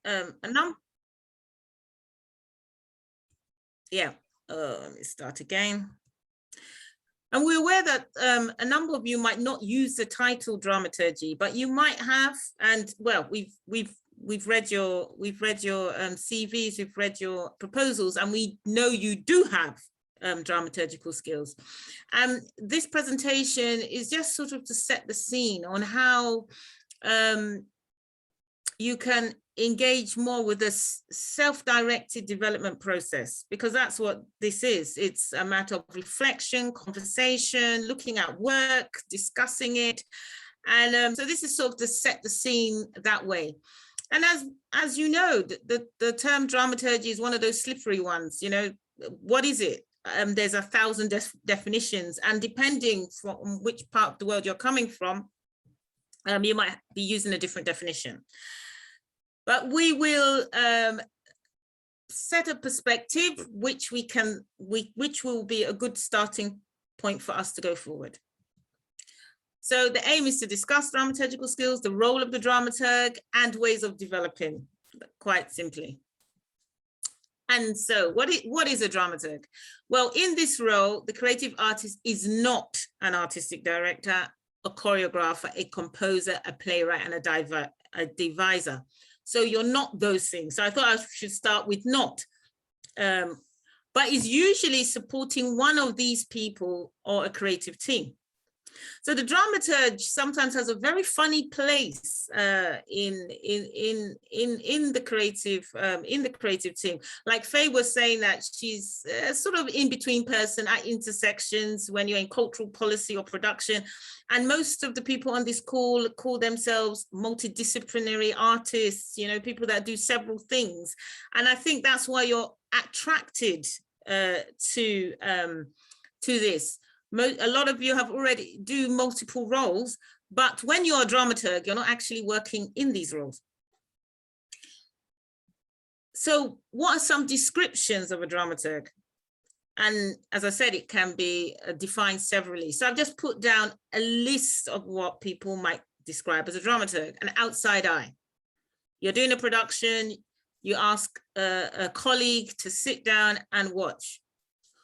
let me start again. And we're aware that a number of you might not use the title dramaturgy, but you might have, and well, we've read your CVs, we've read your proposals, and we know you do have dramaturgical skills. And this presentation is just sort of to set the scene on how you can engage more with this self-directed development process, because that's what this is. It's a matter of reflection, conversation, looking at work, discussing it. And so this is sort of to set the scene that way. And as you know, the term dramaturgy is one of those slippery ones. You know, what is it? There's 1,000 definitions, and depending from which part of the world you're coming from, you might be using a different definition. But we will set a perspective which will be a good starting point for us to go forward. So the aim is to discuss dramaturgical skills, the role of the dramaturg, and ways of developing, quite simply. And so what is a dramaturg? Well, in this role, the creative artist is not an artistic director, a choreographer, a composer, a playwright, and a deviser. So you're not those things. So I thought I should start with not, but is usually supporting one of these people or a creative team. So the dramaturg sometimes has a very funny place in the creative team. Like Faye was saying, that she's sort of in between person at intersections when you're in cultural policy or production. And most of the people on this call themselves multidisciplinary artists, you know, people that do several things. And I think that's why you're attracted to this. A lot of you have already do multiple roles, but when you're a dramaturg, you're not actually working in these roles. So what are some descriptions of a dramaturg? And as I said, it can be defined severally. So I've just put down a list of what people might describe as a dramaturg: an outside eye. You're doing a production, you ask a colleague to sit down and watch.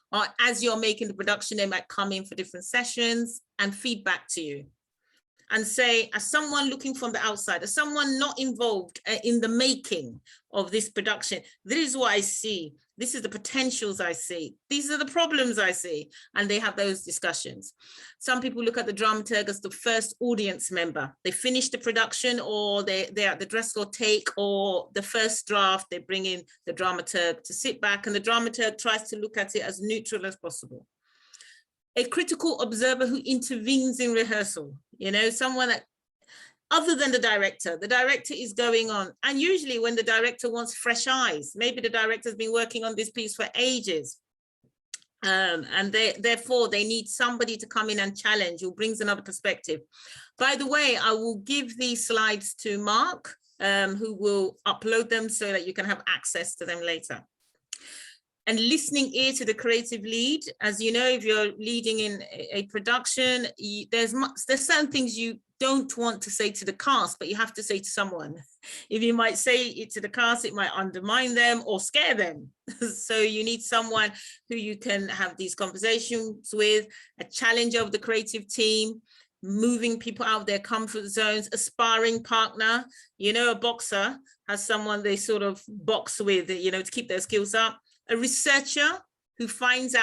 Or as you're making the production, they might come in for different sessions and feedback to you and say, as someone looking from the outside, as someone not involved in the making of this production, this is what I see. This is the potentials I see. These are the problems I see. And they have those discussions. Some people look at the dramaturg as the first audience member. They finish the production, or they're at the dress or take, or the first draft, they bring in the dramaturg to sit back, and the dramaturg tries to look at it as neutral as possible. A critical observer who intervenes in rehearsal, you know, someone that, other than the director is going on. And usually when the director wants fresh eyes, maybe the director's been working on this piece for ages. And therefore they need somebody to come in and challenge, who brings another perspective. By the way, I will give these slides to Mark, who will upload them so that you can have access to them later. And listening ear to the creative lead. As you know, if you're leading in a production, there's certain things you don't want to say to the cast, but you have to say to someone. If you might say it to the cast, it might undermine them or scare them. So you need someone who you can have these conversations with, a challenger of the creative team, moving people out of their comfort zones, a sparring partner. You know, a boxer has someone they sort of box with, you know, to keep their skills up. A researcher who finds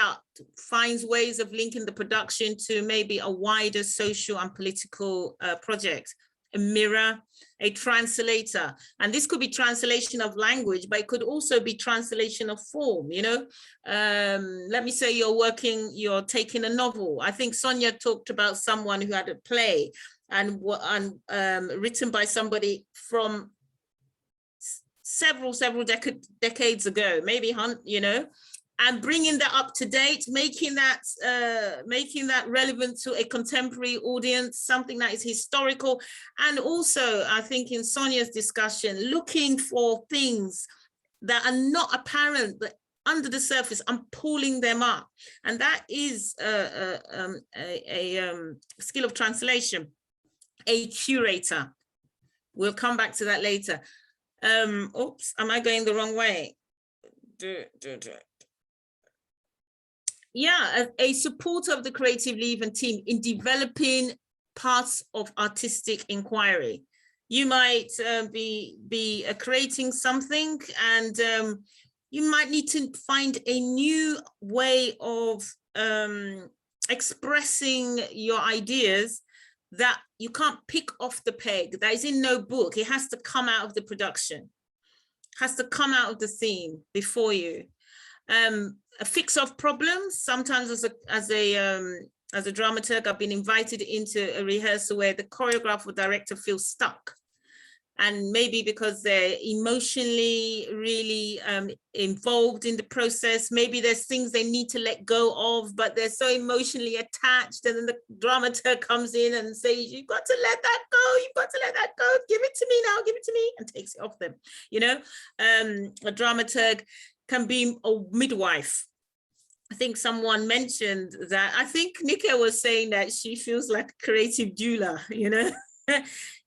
ways of linking the production to maybe a wider social and political project. A mirror, a translator. And this could be translation of language, but it could also be translation of form, you know. Let me say you're taking a novel. I think Sonia talked about someone who had a play and written by somebody from several decades ago, maybe, you know, and bringing that up to date, making that relevant to a contemporary audience, something that is historical. And also, I think in Sonia's discussion, looking for things that are not apparent, but under the surface, and pulling them up. And that is a skill of translation. A curator. We'll come back to that later. Oops, am I going the wrong way? Yeah, a support of the creative lead and team in developing parts of artistic inquiry. You might be creating something, and you might need to find a new way of expressing your ideas that you can't pick off the peg, that is in no book. It has to come out of the production, has to come out of the theme before you. A fix of problems. Sometimes as a dramaturg, I've been invited into a rehearsal where the choreographer or director feels stuck. And maybe because they're emotionally really involved in the process, maybe there's things they need to let go of, but they're so emotionally attached. And then the dramaturg comes in and says, you've got to let that go, you've got to let that go, give it to me now, give it to me, and takes it off them. You know, a dramaturg can be a midwife. I think someone mentioned that. I think Nika was saying that she feels like a creative doula, you know.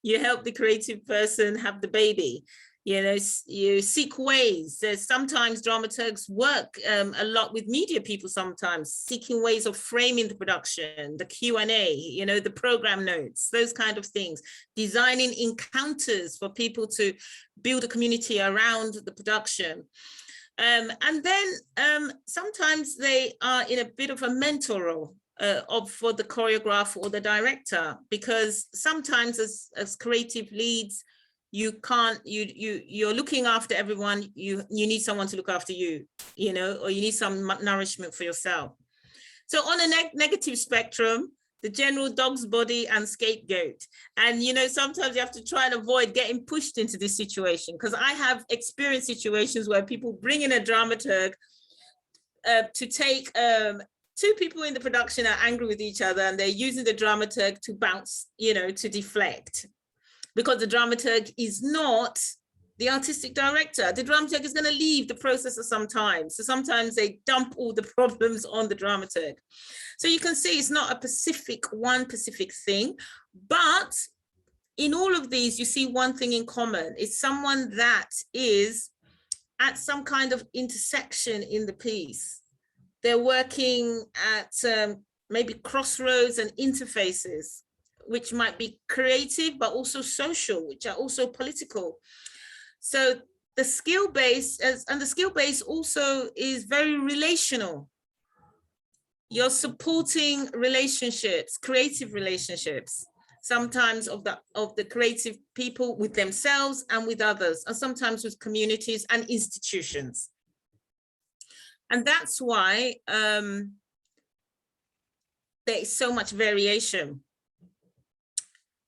You help the creative person have the baby, you know, you seek ways. There's sometimes dramaturgs work a lot with media people, sometimes seeking ways of framing the production, the Q&A, you know, the program notes, those kind of things, designing encounters for people to build a community around the production. And then sometimes they are in a bit of a mentor role for the choreographer or the director, because sometimes as creative leads, you can't, you're looking after everyone, you need someone to look after you, you know, or you need some nourishment for yourself. So on a negative spectrum, the general dog's body and scapegoat. And, you know, sometimes you have to try and avoid getting pushed into this situation, because I have experienced situations where people bring in a dramaturg to take, two people in the production are angry with each other and they're using the dramaturg to bounce, you know, to deflect, because the dramaturg is not the artistic director. The dramaturg is going to leave the process sometimes. So sometimes they dump all the problems on the dramaturg. So you can see it's not a one specific thing, but in all of these, you see one thing in common. It's someone that is at some kind of intersection in the piece. They're working at maybe crossroads and interfaces, which might be creative, but also social, which are also political. So the skill base, and the skill base also is very relational. You're supporting relationships, creative relationships, sometimes of the creative people with themselves and with others, and sometimes with communities and institutions. And that's why there is so much variation.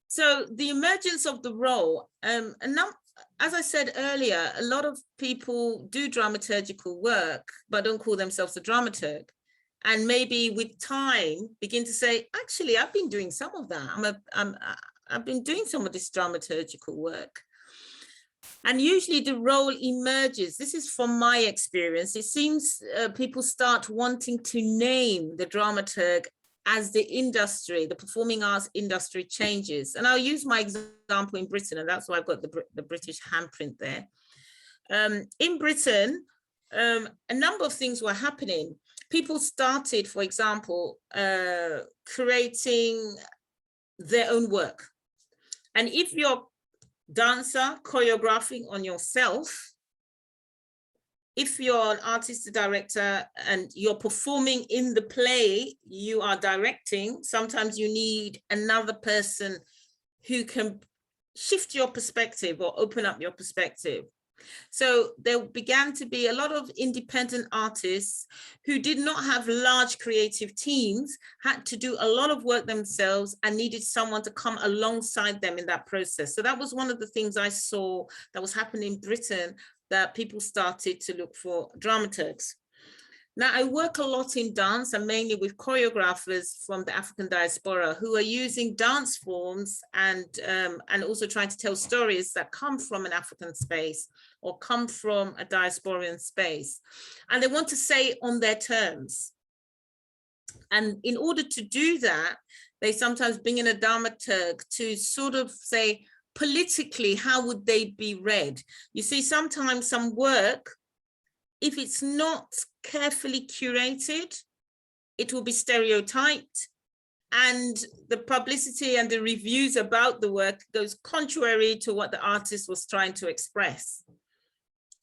So the emergence of the role, as I said earlier, a lot of people do dramaturgical work, but don't call themselves a dramaturg. And maybe with time begin to say, actually, I've been doing some of that. I've been doing some of this dramaturgical work. And usually the role emerges. This is from my experience. It seems people start wanting to name the dramaturg as the industry, the performing arts industry changes. And I'll use my example in Britain, and that's why I've got the British handprint there. In Britain, a number of things were happening. People started, for example, creating their own work. And if you're dancer choreographing on yourself, if you're an artist director and you're performing in the play you are directing, sometimes you need another person who can shift your perspective or open up your perspective. So there began to be a lot of independent artists who did not have large creative teams, had to do a lot of work themselves and needed someone to come alongside them in that process. So that was one of the things I saw that was happening in Britain, that people started to look for dramaturgs. Now, I work a lot in dance and mainly with choreographers from the African diaspora who are using dance forms and also trying to tell stories that come from an African space or come from a diasporan space. And they want to say it on their terms. And in order to do that, they sometimes bring in a dramaturg to sort of say, politically, how would they be read? You see, sometimes some work, if it's not carefully curated, it will be stereotyped, and the publicity and the reviews about the work goes contrary to what the artist was trying to express.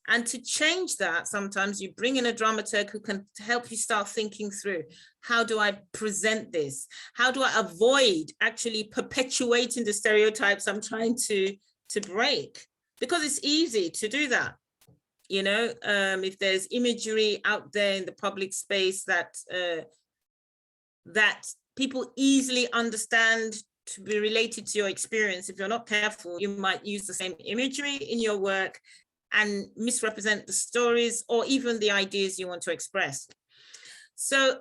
And to change that, sometimes you bring in a dramaturg who can help you start thinking through, how do I present this? How do I avoid actually perpetuating the stereotypes I'm trying to break? Because it's easy to do that. You know, if there's imagery out there in the public space that that people easily understand to be related to your experience, if you're not careful, you might use the same imagery in your work and misrepresent the stories or even the ideas you want to express. So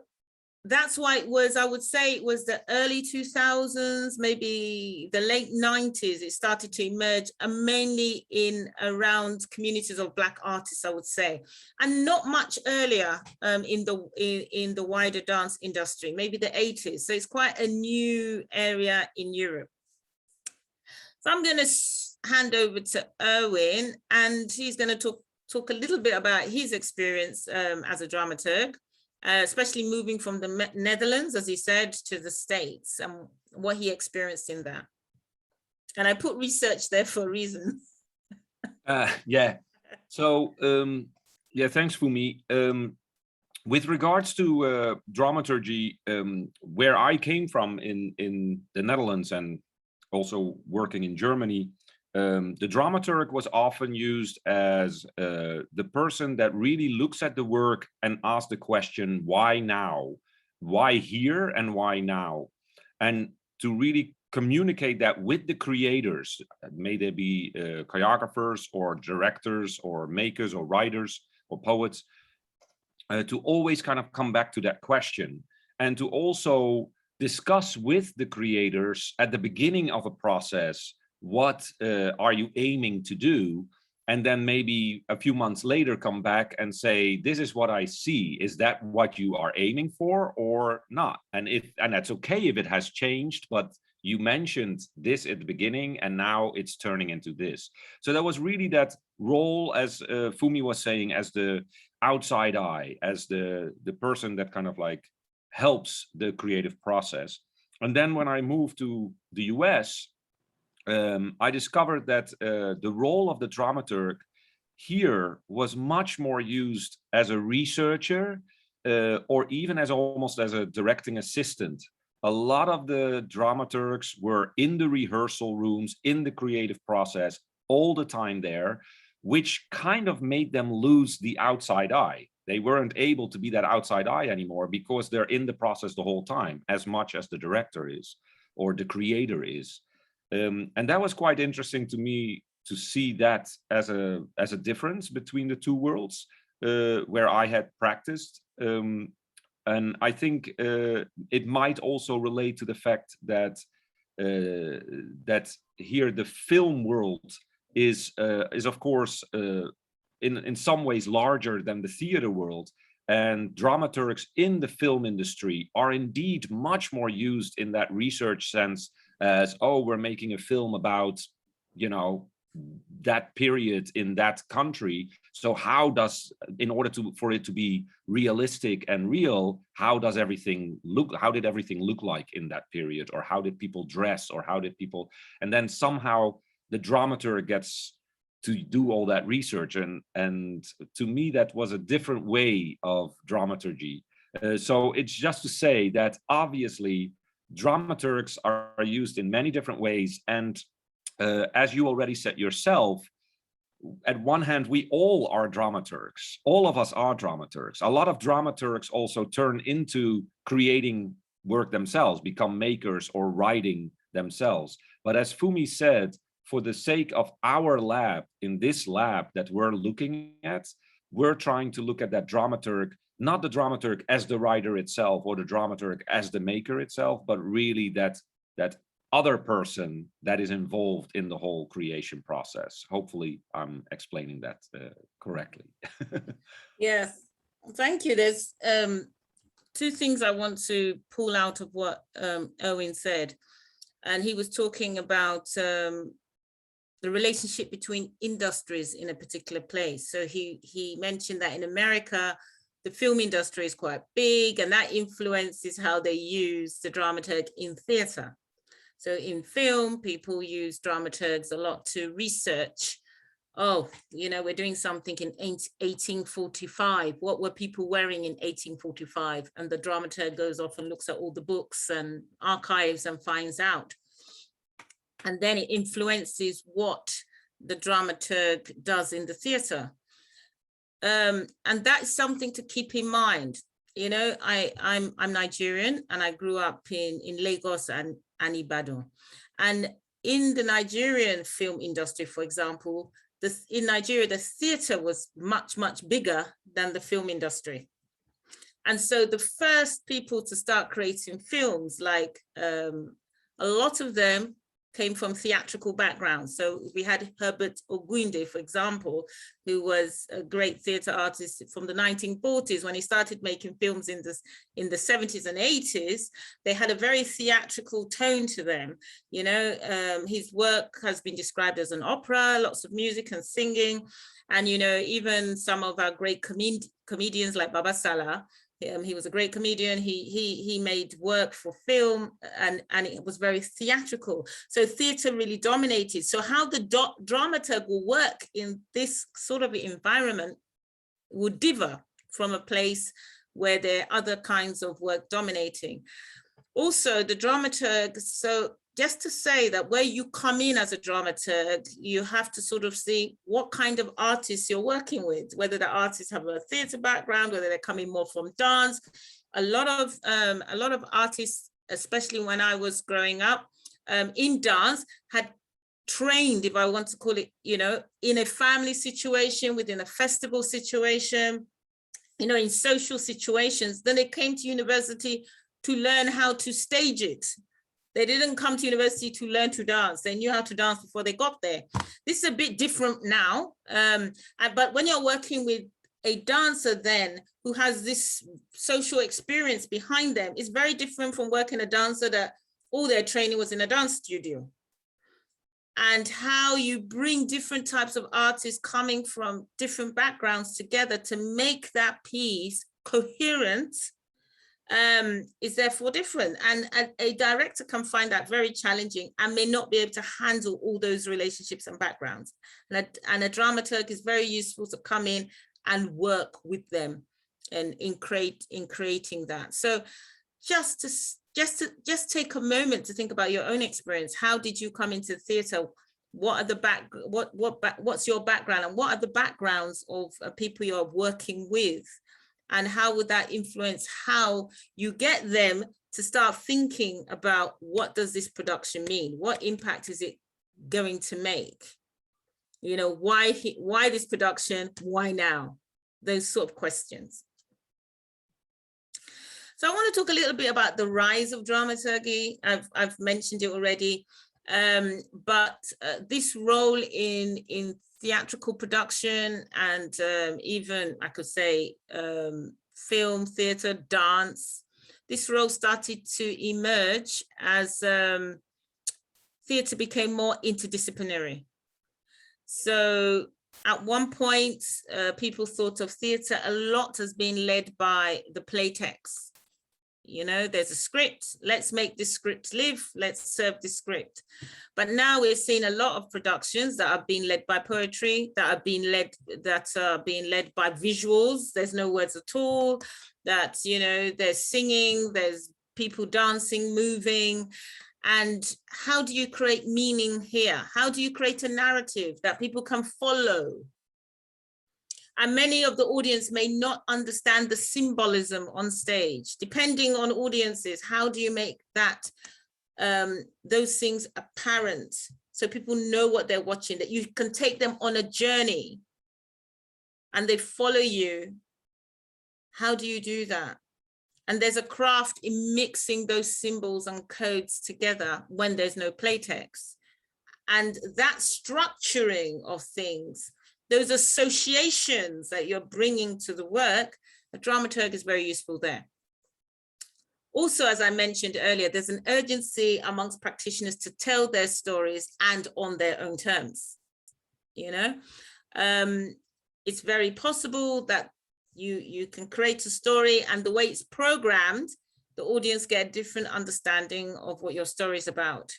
that's why it was, I would say it was the early 2000s, maybe the late 90s, it started to emerge, and mainly in around communities of Black artists, I would say, and not much earlier in the wider dance industry, maybe the 80s. So it's quite a new area in Europe. So I'm going to hand over to Erwin, and he's going to talk a little bit about his experience as a dramaturg, especially moving from the Netherlands, as he said, to the States, and what he experienced in that. And I put research there for a reason. Yeah. So, yeah, thanks, Fumi. With regards to dramaturgy, where I came from in the Netherlands and also working in Germany, the dramaturg was often used as the person that really looks at the work and asks the question, why now? Why here and why now? And to really communicate that with the creators, may they be choreographers or directors or makers or writers or poets, to always kind of come back to that question, and to also discuss with the creators at the beginning of a process, what are you aiming to do? And then maybe a few months later come back and say, this is what I see. Is that what you are aiming for or not? And that's okay if it has changed, but you mentioned this at the beginning and now it's turning into this. So that was really that role, as Fumi was saying, as the outside eye, as the person that kind of like helps the creative process. And then when I moved to the US, I discovered that the role of the dramaturg here was much more used as a researcher or even as almost as a directing assistant. A lot of the dramaturgs were in the rehearsal rooms, in the creative process, all the time there, which kind of made them lose the outside eye. They weren't able to be that outside eye anymore because they're in the process the whole time, as much as the director is or the creator is. And that was quite interesting to me to see that as a difference between the two worlds where I had practiced. And I think it might also relate to the fact that that here the film world is of course in some ways larger than the theater world, and dramaturgs in the film industry are indeed much more used in that research sense as, oh, we're making a film about, you know, that period in that country. So how does, in order for it to be realistic and real, how does everything look? How did everything look like in that period? Or how did people dress? Or how did people, and then somehow the dramaturg gets to do all that research. And to me, that was a different way of dramaturgy. So it's just to say that obviously dramaturgs are used in many different ways. And as you already said yourself, at one hand, we all are dramaturgs. All of us are dramaturgs. A lot of dramaturgs also turn into creating work themselves, become makers or writing themselves. But as Fumi said, for the sake of our lab, in this lab that we're looking at, we're trying to look at that dramaturg, not the dramaturg as the writer itself or the dramaturg as the maker itself, but really that other person that is involved in the whole creation process. Hopefully I'm explaining that correctly. Yes, thank you. There's two things I want to pull out of what Erwin said. And he was talking about the relationship between industries in a particular place. So he mentioned that in America, the film industry is quite big, and that influences how they use the dramaturg in theatre. So in film, people use dramaturgs a lot to research. Oh, you know, we're doing something in 1845. What were people wearing in 1845? And the dramaturg goes off and looks at all the books and archives and finds out. And then it influences what the dramaturg does in the theatre. And that's something to keep in mind. You know, I'm Nigerian, and I grew up in Lagos and Ibadan. And in the Nigerian film industry, for example, in Nigeria, the theatre was much, much bigger than the film industry. And so the first people to start creating films, like a lot of them came from theatrical backgrounds. So we had Herbert Ogunde, for example, who was a great theatre artist from the 1940s. When he started making films in the 70s and 80s, they had a very theatrical tone to them. You know, his work has been described as an opera, lots of music and singing. And, you know, even some of our great comedians like Baba Salah, he was a great comedian. He made work for film, and it was very theatrical. So theatre really dominated. So how the dramaturg will work in this sort of environment would differ from a place where there are other kinds of work dominating. Also, the dramaturg, so just to say that where you come in as a dramaturg, you have to sort of see what kind of artists you're working with, whether the artists have a theatre background, whether they're coming more from dance. A lot of artists, especially when I was growing up in dance, had trained, if I want to call it, you know, in a family situation, within a festival situation, you know, in social situations. Then they came to university to learn how to stage it. They didn't come to university to learn to dance. They knew how to dance before they got there. This is a bit different now. But when you're working with a dancer then who has this social experience behind them, it's very different from working a dancer that all their training was in a dance studio. And how you bring different types of artists coming from different backgrounds together to make that piece coherent is therefore different, and a director can find that very challenging and may not be able to handle all those relationships and backgrounds, and a dramaturg is very useful to come in and work with them and in creating that. So just take a moment to think about your own experience. How did you come into theatre? What are the what's your background, and what are the backgrounds of people you're working with? And how would that influence how you get them to start thinking about, what does this production mean? What impact is it going to make? You know, why this production? Why now? Those sort of questions. So I want to talk a little bit about the rise of dramaturgy. I've mentioned it already, but this role in theatrical production and even, I could say, film, theatre, dance, this role started to emerge as theatre became more interdisciplinary. So at one point, people thought of theatre a lot as being led by the play text. You know, there's a script, let's make this script live, let's serve this script. But now we're seeing a lot of productions that are being led by poetry, that are being led by visuals. There's no words at all. That, you know, there's singing, there's people dancing, moving. And how do you create meaning here? How do you create a narrative that people can follow? And many of the audience may not understand the symbolism on stage. Depending on audiences, how do you make that those things apparent so people know what they're watching, that you can take them on a journey and they follow you? How do you do that? And there's a craft in mixing those symbols and codes together when there's no play text. And that structuring of things, those associations that you're bringing to the work, a dramaturg is very useful there. Also, as I mentioned earlier, there's an urgency amongst practitioners to tell their stories and on their own terms. You know, it's very possible that you can create a story, and the way it's programmed, the audience get a different understanding of what your story is about.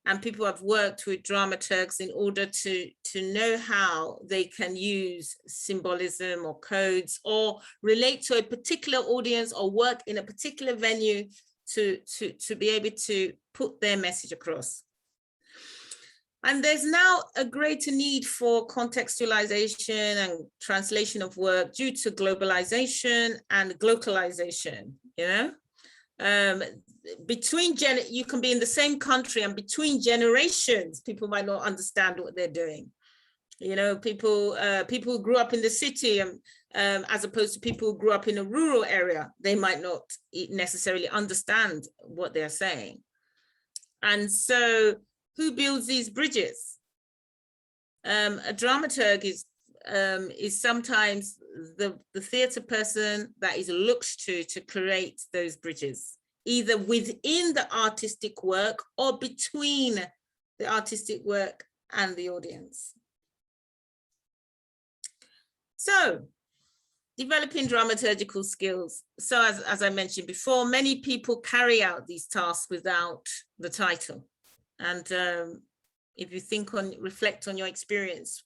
And people have worked with dramaturgs in order to know how they can use symbolism or codes or relate to a particular audience or work in a particular venue to be able to put their message across. And there's now a greater need for contextualization and translation of work due to globalization and glocalization, you know? You can be in the same country, and between generations, people might not understand what they're doing. You know, people who grew up in the city, as opposed to people who grew up in a rural area, they might not necessarily understand what they're saying. And so, who builds these bridges? A dramaturg is sometimes the theatre person that is looked to create those bridges, either within the artistic work or between the artistic work and the audience. So, developing dramaturgical skills. So as I mentioned before, many people carry out these tasks without the title. And if you reflect on your experience,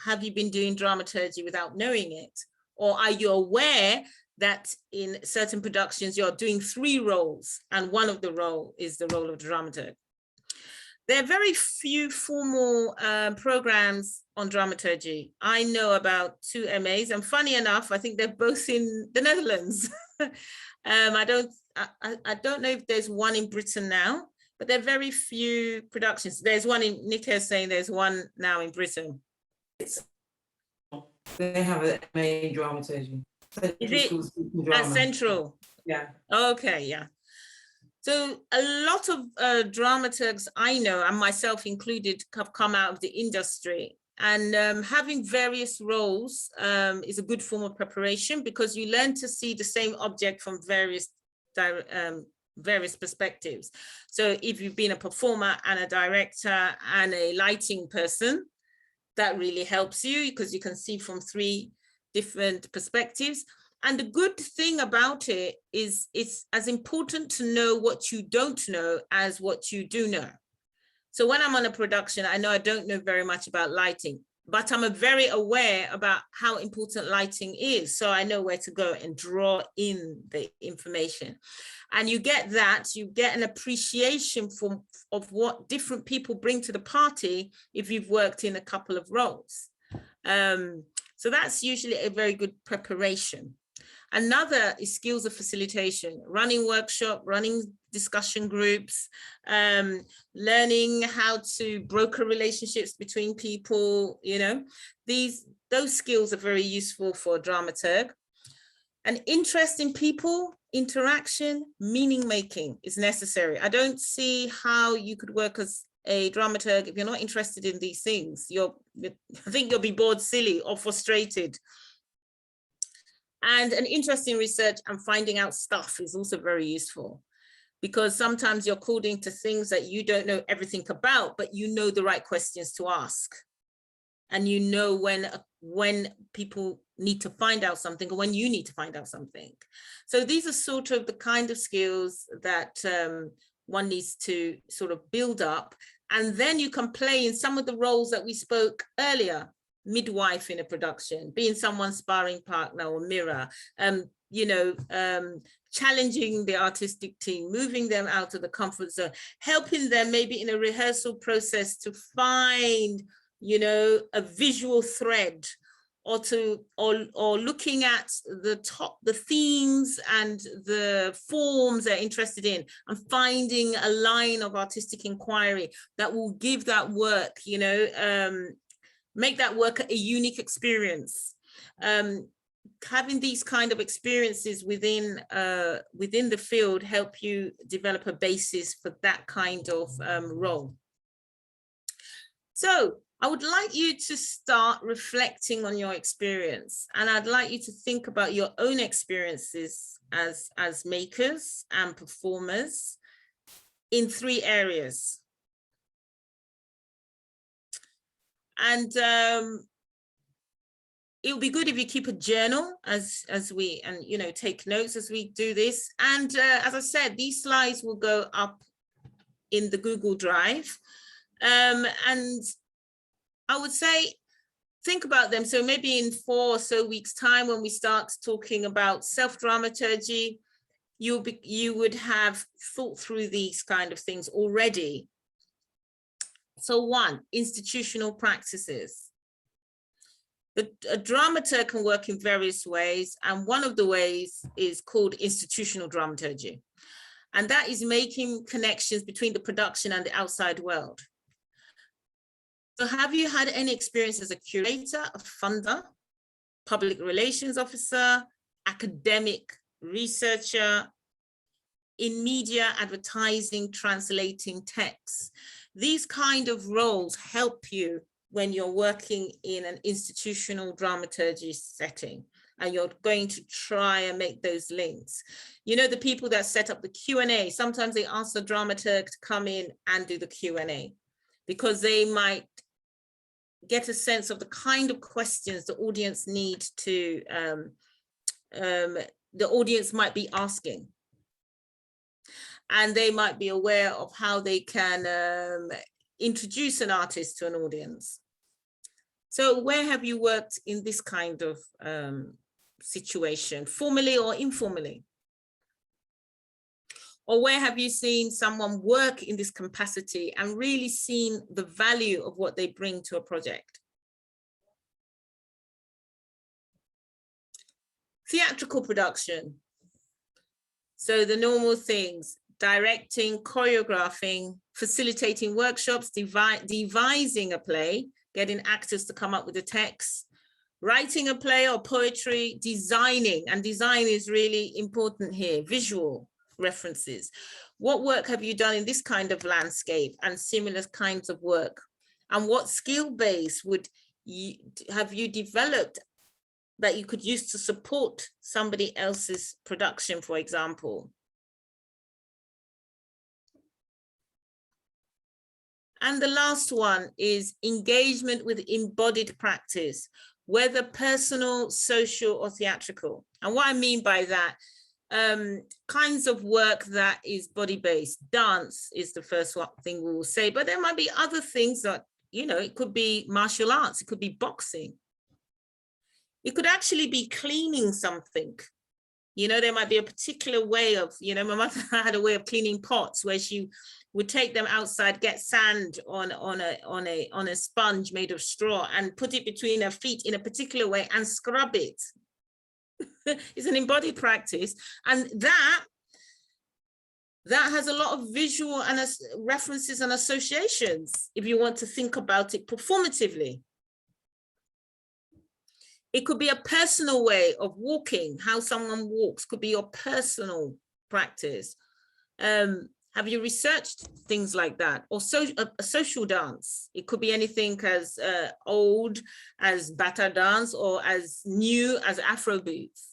have you been doing dramaturgy without knowing it? Or are you aware that in certain productions you're doing 3 roles and one of the role is the role of dramaturg? There are very few formal programs on dramaturgy. I know about 2 MAs, and funny enough, I think they're both in the Netherlands. I don't know if there's one in Britain now, but there are very few productions. There's one in, Nick is saying there's one now in Britain. They have an MA in dramaturgy. Is it at Central? Yeah. Okay, yeah. So a lot of dramaturgs I know, and myself included, have come out of the industry. And having various roles is a good form of preparation, because you learn to see the same object from various perspectives. So if you've been a performer and a director and a lighting person, that really helps you because you can see from 3 different perspectives. And the good thing about it is it's as important to know what you don't know as what you do know. So when I'm on a production, I know I don't know very much about lighting, but I'm very aware about how important lighting is. So I know where to go and draw in the information. And you get that, you get an appreciation of what different people bring to the party if you've worked in a couple of roles. So that's usually a very good preparation. Another is skills of facilitation, running workshop, running discussion groups, learning how to broker relationships between people, you know, those skills are very useful for a dramaturg. An interest in people, interaction, meaning making is necessary. I don't see how you could work as a dramaturg if you're not interested in these things. I think you'll be bored silly or frustrated. And an interest in research and finding out stuff is also very useful, because sometimes you're called into things that you don't know everything about, but you know the right questions to ask. And you know when people need to find out something or when you need to find out something. So these are sort of the kind of skills that one needs to sort of build up. And then you can play in some of the roles that we spoke earlier. Midwife in a production, being someone's sparring partner or mirror, you know, challenging the artistic team, moving them out of the comfort zone, helping them maybe in a rehearsal process to find, you know, a visual thread, or looking at the themes and the forms they're interested in, and finding a line of artistic inquiry that will give that work, you know, make that work a unique experience. Having these kind of experiences within the field help you develop a basis for that kind of role. So I would like you to start reflecting on your experience, and I'd like you to think about your own experiences as makers and performers in 3 areas. And it would be good if you keep a journal as we, and you know, take notes as we do this. And as I said, these slides will go up in the Google Drive. And I would say, think about them. So maybe in 4 or so weeks' time, when we start talking about self-dramaturgy, you would have thought through these kind of things already. So 1, institutional practices. A dramaturg can work in various ways, and one of the ways is called institutional dramaturgy. And that is making connections between the production and the outside world. So have you had any experience as a curator, a funder, public relations officer, academic researcher, in media, advertising, translating texts? These kind of roles help you when you're working in an institutional dramaturgy setting, and you're going to try and make those links. You know, the people that set up the Q&A, sometimes they ask the dramaturg to come in and do the Q&A, because they might get a sense of the kind of questions the audience need to, the audience might be asking. And they might be aware of how they can introduce an artist to an audience. So where have you worked in this kind of situation, formally or informally? Or where have you seen someone work in this capacity and really seen the value of what they bring to a project? Theatrical production. So the normal things: directing, choreographing, facilitating workshops, devising a play, getting actors to come up with the text, writing a play or poetry, designing, and design is really important here, visual references. What work have you done in this kind of landscape and similar kinds of work? And what skill base have you developed that you could use to support somebody else's production, for example? And the last one is engagement with embodied practice, whether personal, social, or theatrical. And what I mean by that, kinds of work that is body-based. Dance is the first thing we will say, but there might be other things that, you know, it could be martial arts, it could be boxing. It could actually be cleaning something. You know, there might be a particular way of, you know, my mother had a way of cleaning pots where she would take them outside, get sand on a sponge made of straw and put it between her feet in a particular way and scrub it. It's an embodied practice, and that has a lot of visual and references and associations if you want to think about it performatively. It could be a personal way of walking, how someone walks could be your personal practice. Have you researched things like that? Or a social dance? It could be anything as old as bata dance or as new as Afrobeats.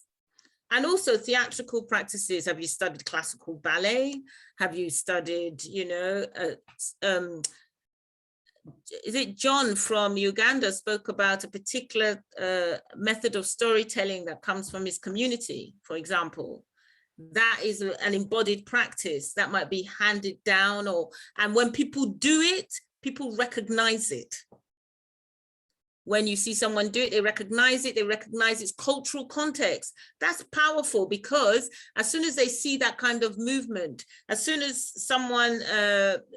And also theatrical practices. Have you studied classical ballet? Have you studied, you know, is it John from Uganda spoke about a particular method of storytelling that comes from his community, for example. That is an embodied practice that might be handed down, and when people do it, people recognize it. When you see someone do it, they recognize its cultural context. That's powerful, because as soon as they see that kind of movement, as soon as someone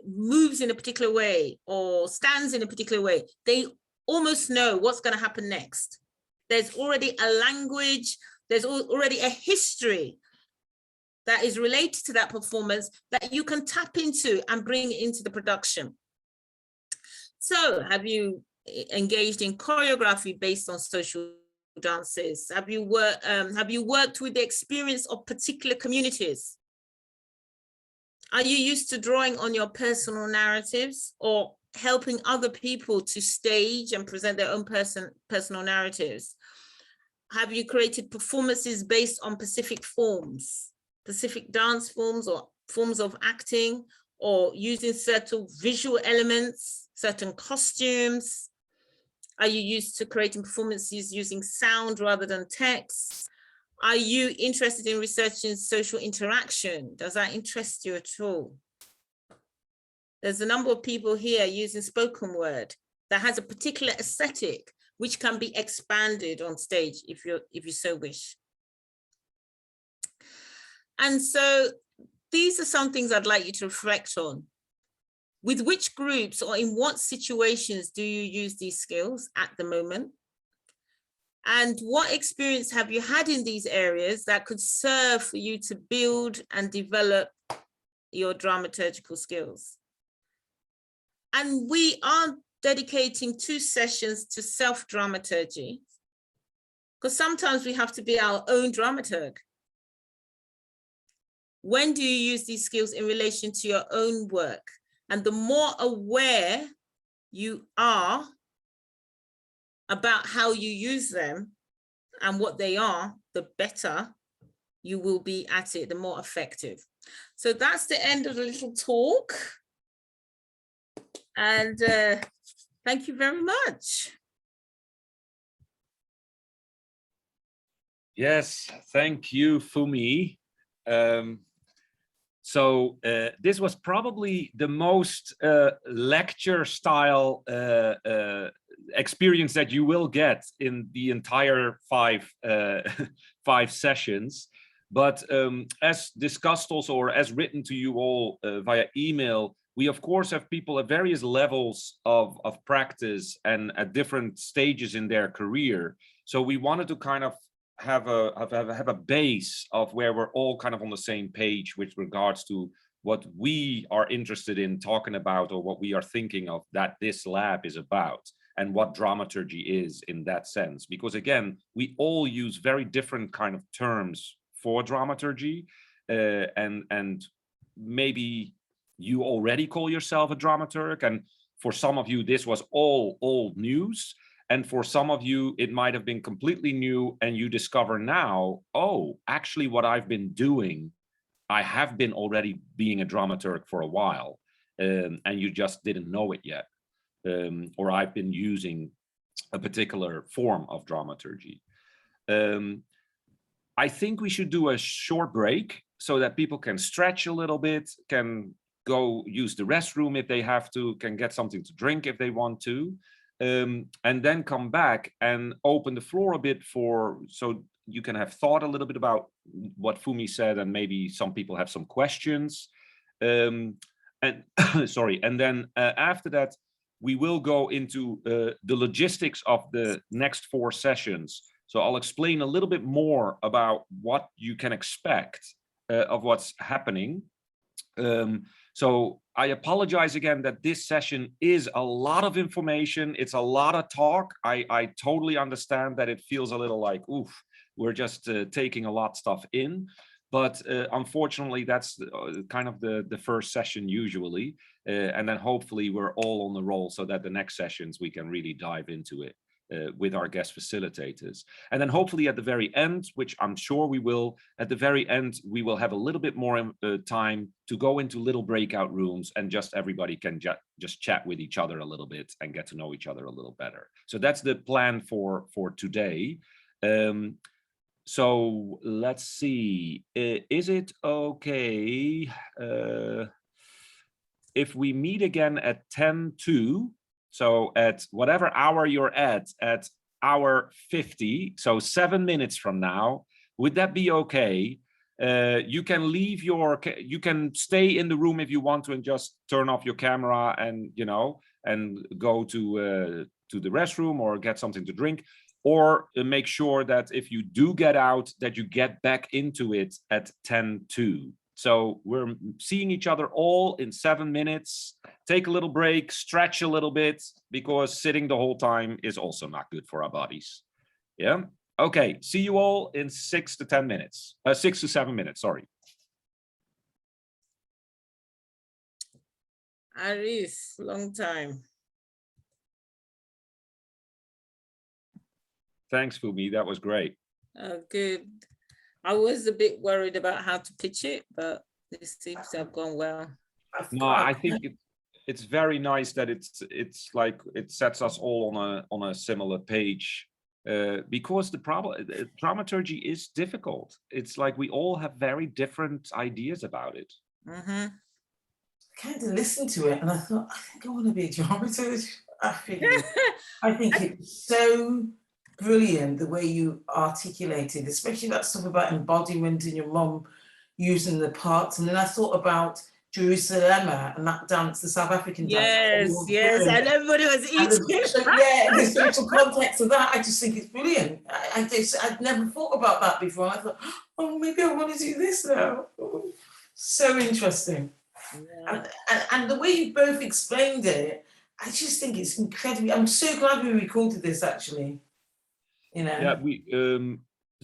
moves in a particular way or stands in a particular way, they almost know what's going to happen next. There's already a language, there's already a history that is related to that performance that you can tap into and bring into the production. So have you engaged in choreography based on social dances? Have you worked with the experience of particular communities? Are you used to drawing on your personal narratives, or helping other people to stage and present their own personal narratives? Have you created performances based on specific forms, specific dance forms or forms of acting, or using certain visual elements, certain costumes? Are you used to creating performances using sound rather than text? Are you interested in researching social interaction? Does that interest you at all? There's a number of people here using spoken word that has a particular aesthetic which can be expanded on stage if you so wish. And so these are some things I'd like you to reflect on. With which groups or in what situations do you use these skills at the moment? And what experience have you had in these areas that could serve for you to build and develop your dramaturgical skills? And we are dedicating 2 sessions to self-dramaturgy, because sometimes we have to be our own dramaturg. When do you use these skills in relation to your own work? And the more aware you are about how you use them and what they are, the better you will be at it, the more effective. So that's the end of the little talk. And thank you very much. Yes, thank you, Fumi. This was probably the most lecture style experience that you will get in the entire 5 sessions. But as discussed also, or as written to you all via email, we of course have people at various levels of practice and at different stages in their career. So we wanted to kind of have a base of where we're all kind of on the same page with regards to what we are interested in talking about, or what we are thinking of that this lab is about, and what dramaturgy is in that sense. Because again, we all use very different kind of terms for dramaturgy, and maybe you already call yourself a dramaturg, and for some of you this was all old news. And for some of you, it might have been completely new, and you discover now, oh, actually what I've been doing, I have been already being a dramaturg for a while, and you just didn't know it yet. Or I've been using a particular form of dramaturgy. I think we should do a short break so that people can stretch a little bit, can go use the restroom if they have to, can get something to drink if they want to. And then come back and open the floor a bit so you can have thought a little bit about what Fumi said, and maybe some people have some questions. And sorry, and then after that, we will go into the logistics of the next 4 sessions. So I'll explain a little bit more about what you can expect of what's happening. So I apologize again that this session is a lot of information. It's a lot of talk. I totally understand that it feels a little like, oof, we're just taking a lot of stuff in. But unfortunately, that's kind of the first session usually. And then hopefully we're all on the roll so that the next sessions we can really dive into it with our guest facilitators. And then hopefully at the very end, which I'm sure we will, at the very end, we will have a little bit more time to go into little breakout rooms, and just everybody can just chat with each other a little bit and get to know each other a little better. So that's the plan for today. So let's see, is it okay if we meet again at 10:02? So at whatever hour you're at hour 50, so 7 minutes from now, would that be okay? You can leave you can stay in the room if you want to and just turn off your camera and, you know, and go to the restroom or get something to drink, or make sure that if you do get out, that you get back into it at 10:02. So we're seeing each other all in 7 minutes. Take a little break, stretch a little bit, because sitting the whole time is also not good for our bodies. Yeah. Okay. See you all in 6 to 10 minutes. 6 to 7 minutes. Sorry. Arif, long time. Thanks, Fumi. That was great. Good. I was a bit worried about how to pitch it, but this seems to have gone well. No, I think it's very nice that it's like it sets us all on a similar page, because the problem dramaturgy is difficult. It's like we all have very different ideas about it. Mm-hmm. Kind of listened to it and I thought, I think I want to be a dramaturg. I think it's so brilliant the way you articulated, especially that stuff about embodiment and your mum using the parts. And then I thought about Jerusalem and that dance, the South African dance. Yes, and everybody was eating. Yeah, the social context of that, I just think it's brilliant. I'd never thought about that before. And I thought, oh, maybe I want to do this now. So interesting. Yeah. And the way you both explained it, I just think it's incredibly. I'm so glad we recorded this actually. You know. Yeah, we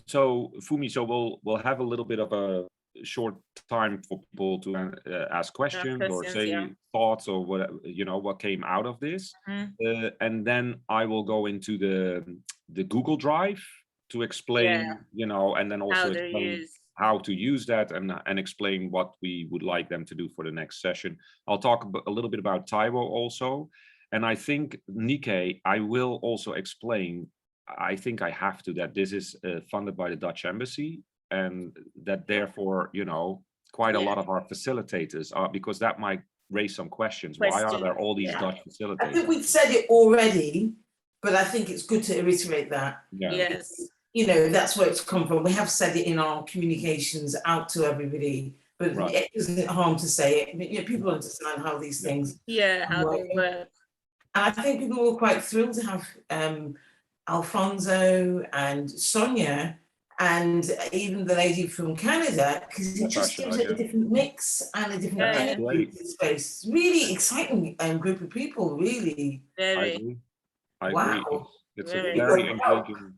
so Fumi, so we'll have a little bit of a short time for people to ask questions or say thoughts or whatever, you know, what came out of this. And then I will go into the Google Drive to explain, you know, and then also explain how to use that and explain what we would like them to do for the next session. I'll talk a little bit about Taiwo also. And I think, Nikkei, I will also explain, I think I have to, that this is funded by the Dutch Embassy, and that therefore, you know, quite a lot of our facilitators are, because that might raise some questions. Why are there all these Dutch facilitators? I think we've said it already, but I think it's good to reiterate that. Yes. You know, that's where it's come from. We have said it in our communications out to everybody, but it doesn't harm to say it. You know, people understand how these things how they work. And I think people were quite thrilled to have Alfonso and Sonia and even the lady from Canada, because it just gives it a different mix and a different energy to the space. Really exciting group of people, really. Very. I agree. It's a very engaging,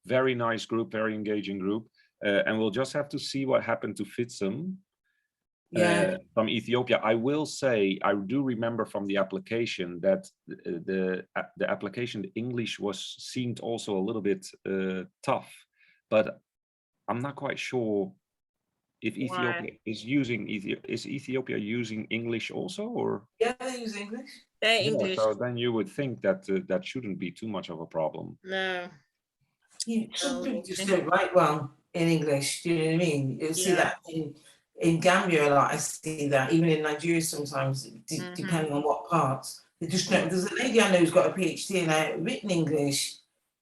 very nice group, very engaging group. And we'll just have to see what happened to Fitsum from Ethiopia. I will say, I do remember from the application that the application, the English seemed also a little bit tough, but I'm not quite sure if Ethiopia is using, is Ethiopia using English also, or? Yeah, they use English. They're English. So then you would think that that shouldn't be too much of a problem. No. Some people just don't write well in English, do you know what I mean? You'll see that in Gambia a lot. I see that even in Nigeria sometimes, depending on what parts. They just don't. There's a lady I know who's got a PhD and her written English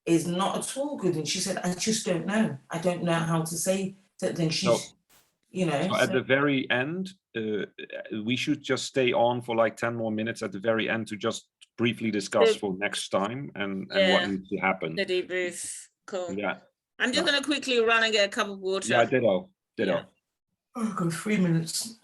is not at all good, and she said, I just don't know. I don't know how to say that. Then she's, you know. So at the very end, we should just stay on for like 10 more minutes at the very end to just briefly discuss for next time and what needs to happen. The debrief. Cool. Yeah. I'm just gonna quickly run and get a cup of water. Yeah, ditto. Oh, I've got 3 minutes.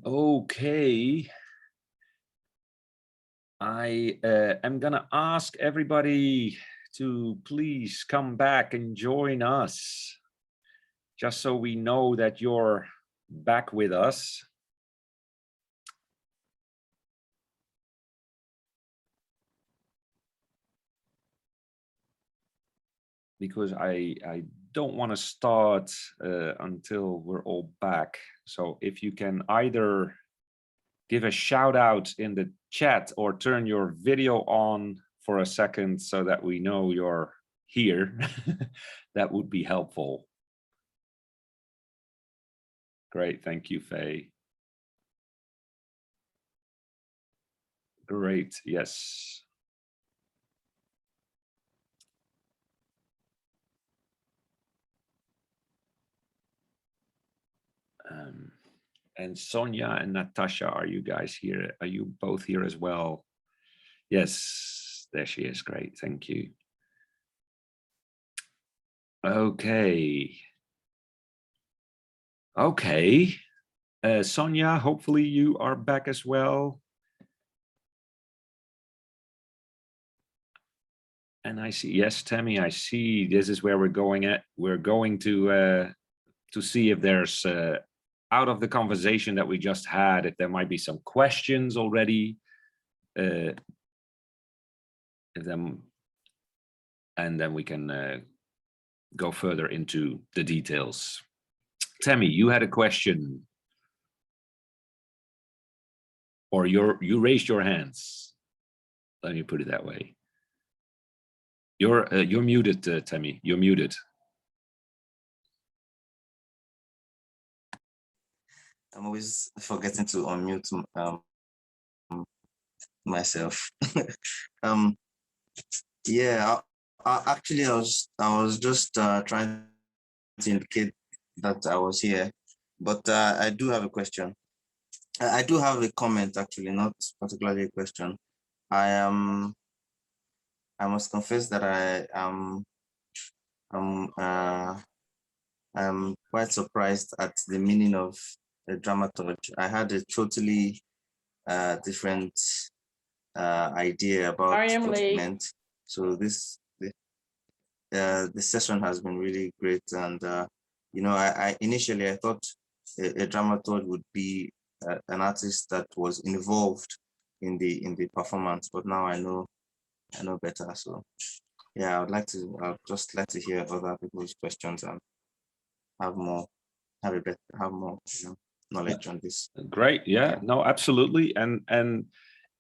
Okay. I am gonna ask everybody to please come back and join us, just so we know that you're back with us. Because I don't want to start until we're all back. So if you can either give a shout out in the chat or turn your video on for a second so that we know you're here, that would be helpful. Great, thank you, Faye. Great, yes. And Sonia and Natasha, are you guys here? Are you both here as well? Yes, there she is. Great, thank you. Okay. Okay. Sonia, hopefully you are back as well. And I see, yes, Tammy, I see this is where we're going at. We're going to see if there's, out of the conversation that we just had, if there might be some questions already. And then we can go further into the details. Tammy, you had a question. Or you raised your hands. Let me put it that way. You're muted, Tammy. You're muted. I'm always forgetting to unmute myself. Yeah, actually, I was just trying to indicate that I was here, but I do have a question. I do have a comment, actually, not particularly a question. I must confess that I'm quite surprised at the meaning of a dramaturge. I had a totally different idea about what it meant. So the session has been really great, and you know, I initially I thought a dramaturge would be an artist that was involved in the performance, but now I know better. So yeah, I'd just like to hear other people's questions and have more knowledge on this. Great, yeah, no, absolutely, and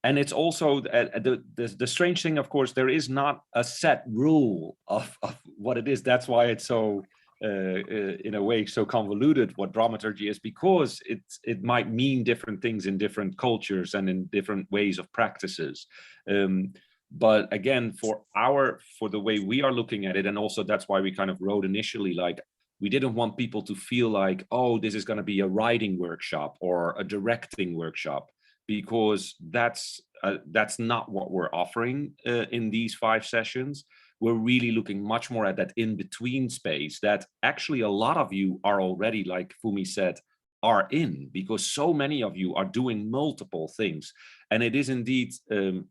it's also the strange thing, of course, there is not a set rule of what it is. That's why it's so in a way so convoluted what dramaturgy is, because it might mean different things in different cultures and in different ways of practices. But again, for the way we are looking at it, and also that's why we kind of wrote initially, like, we didn't want people to feel like, oh, this is going to be a writing workshop or a directing workshop, because that's not what we're offering in these 5 sessions. We're really looking much more at that in-between space that actually a lot of you are already, like Fumi said, are in, because so many of you are doing multiple things. And it is indeed, and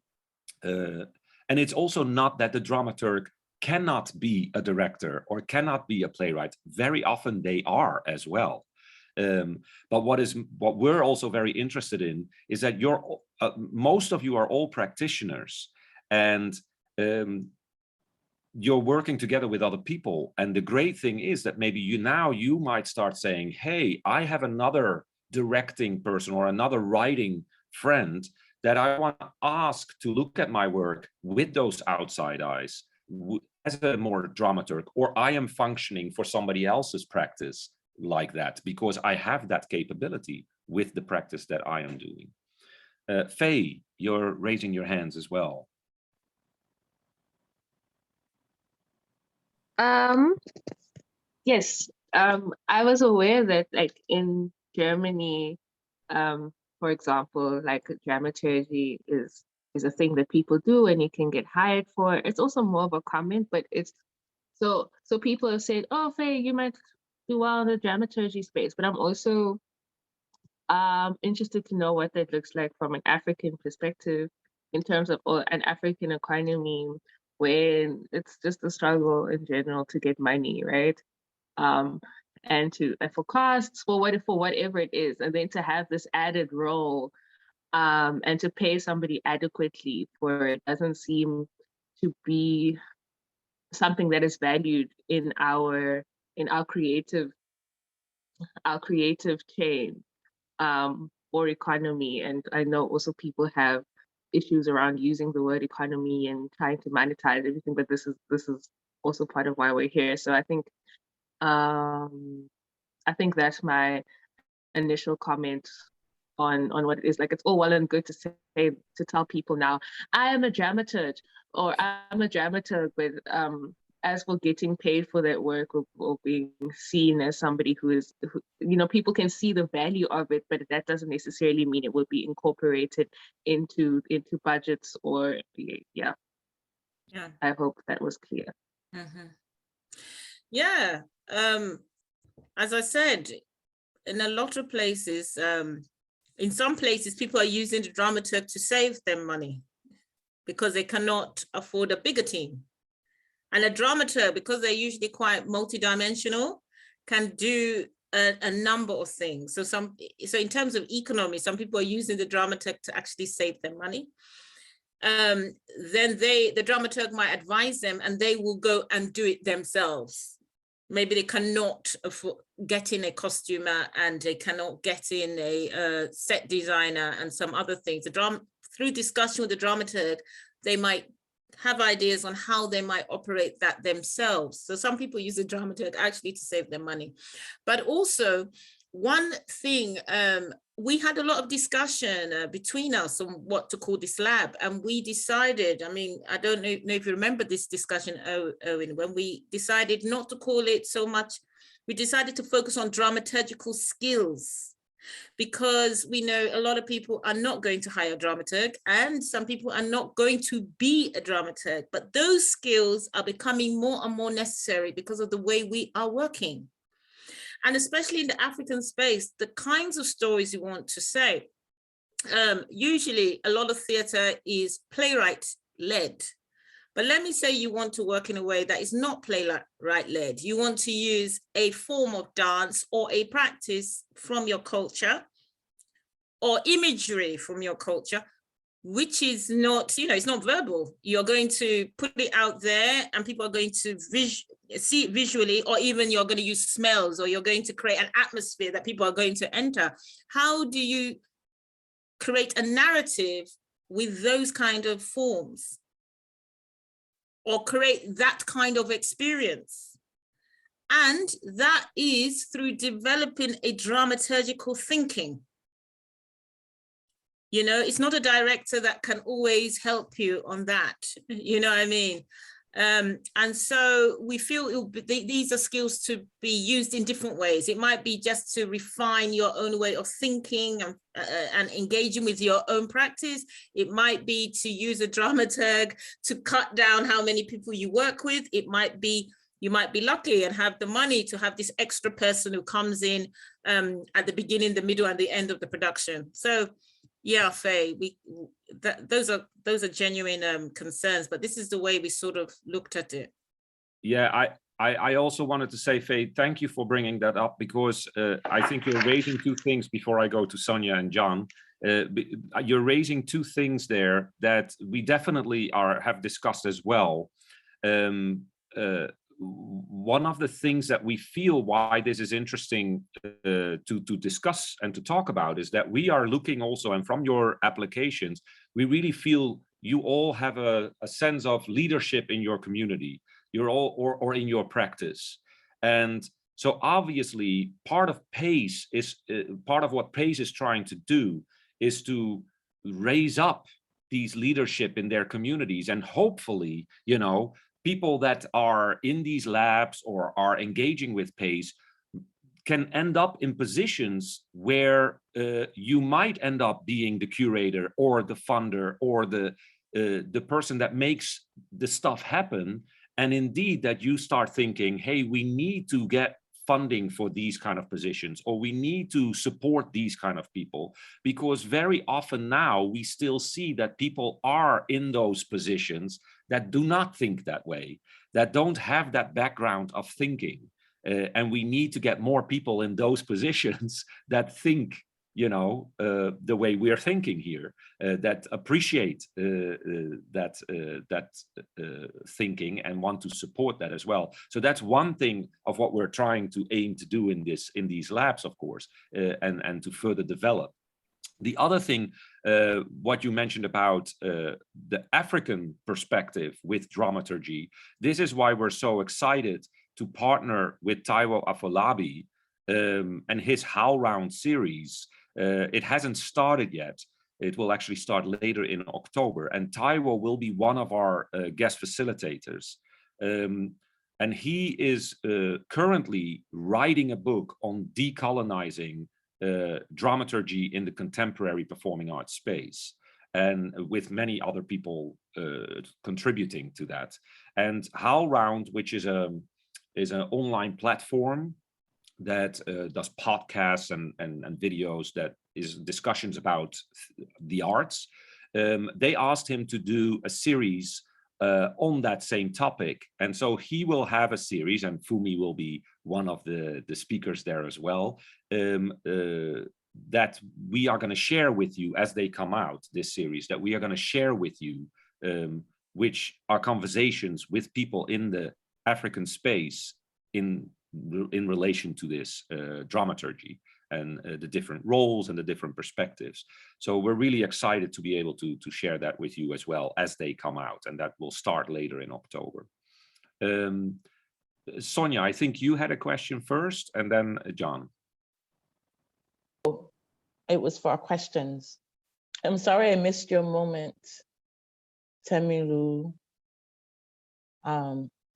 it's also not that the dramaturg cannot be a director or cannot be a playwright. Very often they are as well. But what we're also very interested in is that most of you are all practitioners, and you're working together with other people. And the great thing is that maybe you might start saying, hey, I have another directing person or another writing friend that I want to ask to look at my work with those outside eyes as a more dramaturg, or I am functioning for somebody else's practice like that because I have that capability with the practice that I am doing. Faye, you're raising your hands as well. Yes, I was aware that, like, in Germany, for example, like, dramaturgy is a thing that people do and you can get hired for. It's also more of a comment, but it's so people have said, oh, Faye, you might do well in the dramaturgy space, but I'm also Interested to know what that looks like from an African perspective in terms of an African economy when it's just a struggle in general to get money, right? And for costs, for whatever it is, and then to have this added role and to pay somebody adequately for it doesn't seem to be something that is valued in our creative chain or economy. And I know also people have issues around using the word economy and trying to monetize everything, but this is also part of why we're here. So I think that's my initial comment on what it is. Like, it's all well and good to tell people now, I am a dramaturg or I'm a dramaturg, but as for getting paid for that work or being seen as somebody who people can see the value of it, but that doesn't necessarily mean it will be incorporated into budgets or yeah. I hope that was clear. Mm-hmm. Yeah. As I said, in a lot of places, in some places, people are using the dramaturg to save them money because they cannot afford a bigger team. And a dramaturg, because they're usually quite multidimensional, can do a number of things. So in terms of economy, some people are using the dramaturg to actually save them money. Then the dramaturg might advise them and they will go and do it themselves. Maybe they cannot afford getting a costumer and they cannot get in a set designer and some other things. Through discussion with the dramaturg, they might have ideas on how they might operate that themselves. So some people use the dramaturg actually to save their money. But also, one thing, we had a lot of discussion between us on what to call this lab, and we decided, I mean, I don't know if you remember this discussion, Owen, when we decided not to call it so much, we decided to focus on dramaturgical skills, because we know a lot of people are not going to hire a dramaturg and some people are not going to be a dramaturg, but those skills are becoming more and more necessary because of the way we are working. And especially in the African space, the kinds of stories you want to say. Usually a lot of theatre is playwright-led. But let me say you want to work in a way that is not playwright-led. You want to use a form of dance or a practice from your culture or imagery from your culture, which is not, it's not verbal. You're going to put it out there and people are going to see it visually, or even you're going to use smells, or you're going to create an atmosphere that people are going to enter. How do you create a narrative with those kind of forms? Or create that kind of experience? And that is through developing a dramaturgical thinking. It's not a director that can always help you on that, you know what I mean? And so we feel these are skills to be used in different ways. It might be just to refine your own way of thinking and engaging with your own practice. It might be to use a dramaturg to cut down how many people you work with. It might be, you might be lucky and have the money to have this extra person who comes in at the beginning, the middle, and the end of the production. So yeah, Faye, those are genuine concerns, but this is the way we sort of looked at it. Yeah, I also wanted to say, Faye, thank you for bringing that up, because I think you're raising two things before I go to Sonia and John. You're raising two things there that we definitely have discussed as well. One of the things that we feel why this is interesting to discuss and to talk about is that we are looking also, and from your applications, we really feel you all have a sense of leadership in your community, you're all or in your practice. And so obviously part of PACE is part of what PACE is trying to do is to raise up these leadership in their communities, and hopefully, people that are in these labs or are engaging with PACE can end up in positions where you might end up being the curator or the funder or the person that makes the stuff happen. And indeed that you start thinking, hey, we need to get funding for these kind of positions, or we need to support these kind of people, because very often now we still see that people are in those positions that do not think that way, that don't have that background of thinking. And we need to get more people in those positions that think, you know, the way we are thinking here, that appreciate that thinking and want to support that as well. So that's one thing of what we're trying to aim to do in these labs, of course, and to further develop. The other thing, what you mentioned about the African perspective with dramaturgy, this is why we're so excited to partner with Taiwo Afolabi and his HowlRound series. It hasn't started yet. It will actually start later in October, and Taiwo will be one of our guest facilitators. And he is currently writing a book on decolonizing dramaturgy in the contemporary performing arts space, and with many other people contributing to that. And HowlRound, which is an online platform that does podcasts and videos, that is discussions about the arts. They asked him to do a series on that same topic. And so he will have a series, and Fumi will be one of the speakers there as well, that we are going to share with you as they come out, this series, that we are going to share with you, which are conversations with people in the African space in relation to this dramaturgy and the different roles and the different perspectives. So we're really excited to be able to share that with you as well as they come out, and that will start later in October. Sonia, I think you had a question first, and then John. It was for questions. I'm sorry I missed your moment, Temilu.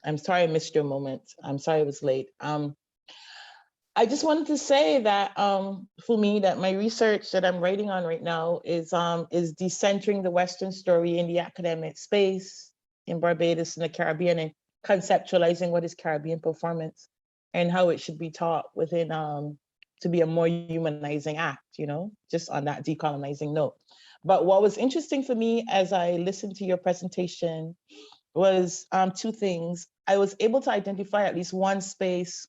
I'm sorry I missed your moment. I'm sorry I was late. I just wanted to say that for me, that my research that I'm writing on right now is decentering the Western story in the academic space in Barbados and the Caribbean, and conceptualizing what is Caribbean performance and how it should be taught within to be a more humanizing act, you know, just on that decolonizing note. But what was interesting for me as I listened to your presentation was two things. I was able to identify at least one space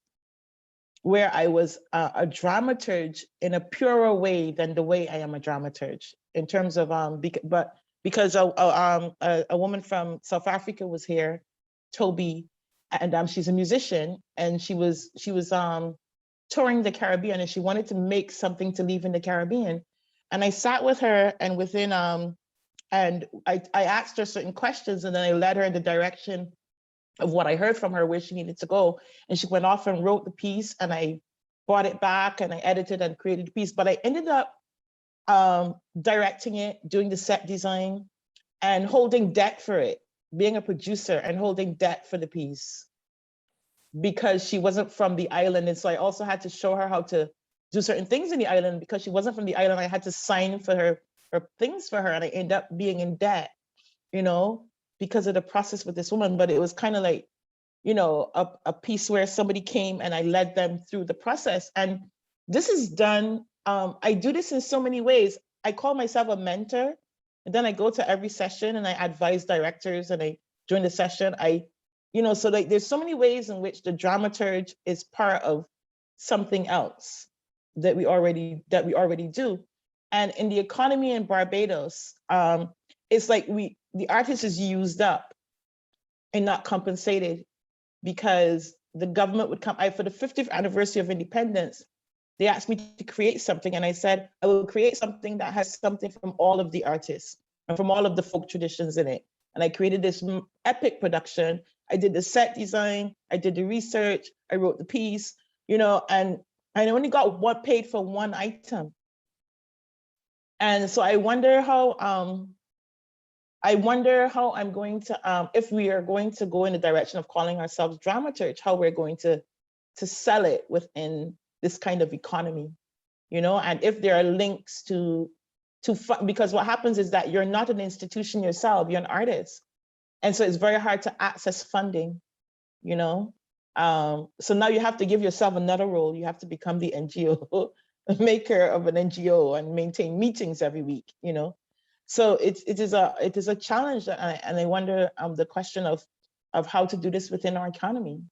where I was a dramaturge in a purer way than the way I am a dramaturge, in terms of, because a woman from South Africa was here, Toby, and she's a musician, and she was touring the Caribbean, and she wanted to make something to leave in the Caribbean. And I sat with her, and within, and I asked her certain questions, and then I led her in the direction of what I heard from her, where she needed to go. And she went off and wrote the piece, and I brought it back and I edited and created the piece. But I ended up directing it, doing the set design, and holding debt for it, being a producer and holding debt for the piece, because she wasn't from the island. And so I also had to show her how to do certain things in the island. Because she wasn't from the island, I had to sign for her things for her, and I ended up being in debt, you know, because of the process with this woman. But it was kind of like, you know, a piece where somebody came and I led them through the process. And this is done, I do this in so many ways. I call myself a mentor, and then I go to every session and I advise directors, and during the session, you know, so like there's so many ways in which the dramaturge is part of something else that we already do. And in the economy in Barbados, it's like the artist is used up and not compensated, because the government would come, for the 50th anniversary of independence, they asked me to create something, and I said, I will create something that has something from all of the artists and from all of the folk traditions in it. And I created this epic production. I did the set design, I did the research, I wrote the piece, you know, and I only got paid for one item. And so I wonder how I'm going to, if we are going to go in the direction of calling ourselves dramaturge, how we're going to sell it within this kind of economy, you know, and if there are links because what happens is that you're not an institution yourself, you're an artist. And so it's very hard to access funding, you know, So now you have to give yourself another role. You have to become the NGO maker of an NGO and maintain meetings every week, you know. So it is a challenge, and I wonder the question of how to do this within our economy.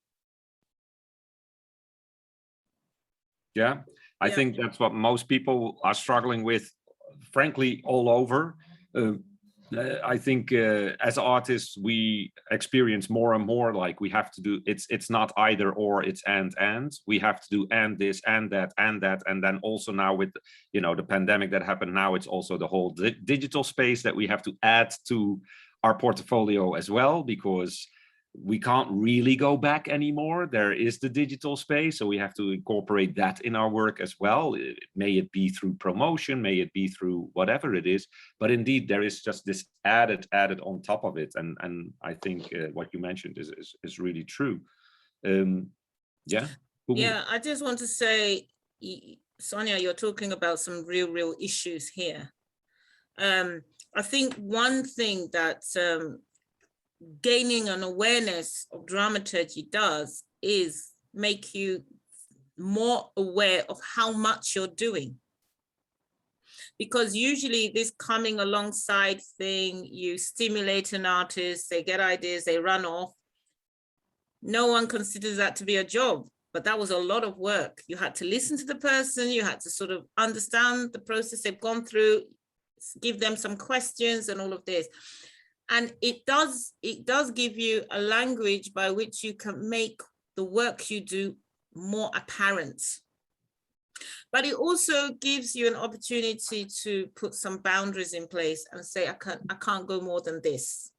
Yeah, I think that's what most people are struggling with, frankly, all over. I think as artists, we experience more and more like we have to do, it's not either or, it's and. We have to do and this and that. And then also now with, you know, the pandemic that happened now, it's also the whole digital space that we have to add to our portfolio as well, because we can't really go back anymore. There is the digital space, so we have to incorporate that in our work as well. May it be through promotion, may it be through whatever it is, but indeed there is just this added on top of it, and I think what you mentioned is really true. Yeah. Yeah, I just want to say, Sonia, you're talking about some real issues here. I think one thing that gaining an awareness of dramaturgy does is make you more aware of how much you're doing. Because usually this coming alongside thing, you stimulate an artist, they get ideas, they run off. No one considers that to be a job, but that was a lot of work. You had to listen to the person, you had to sort of understand the process they've gone through, give them some questions and all of this. And it does give you a language by which you can make the work you do more apparent. But it also gives you an opportunity to put some boundaries in place and say, I can't go more than this.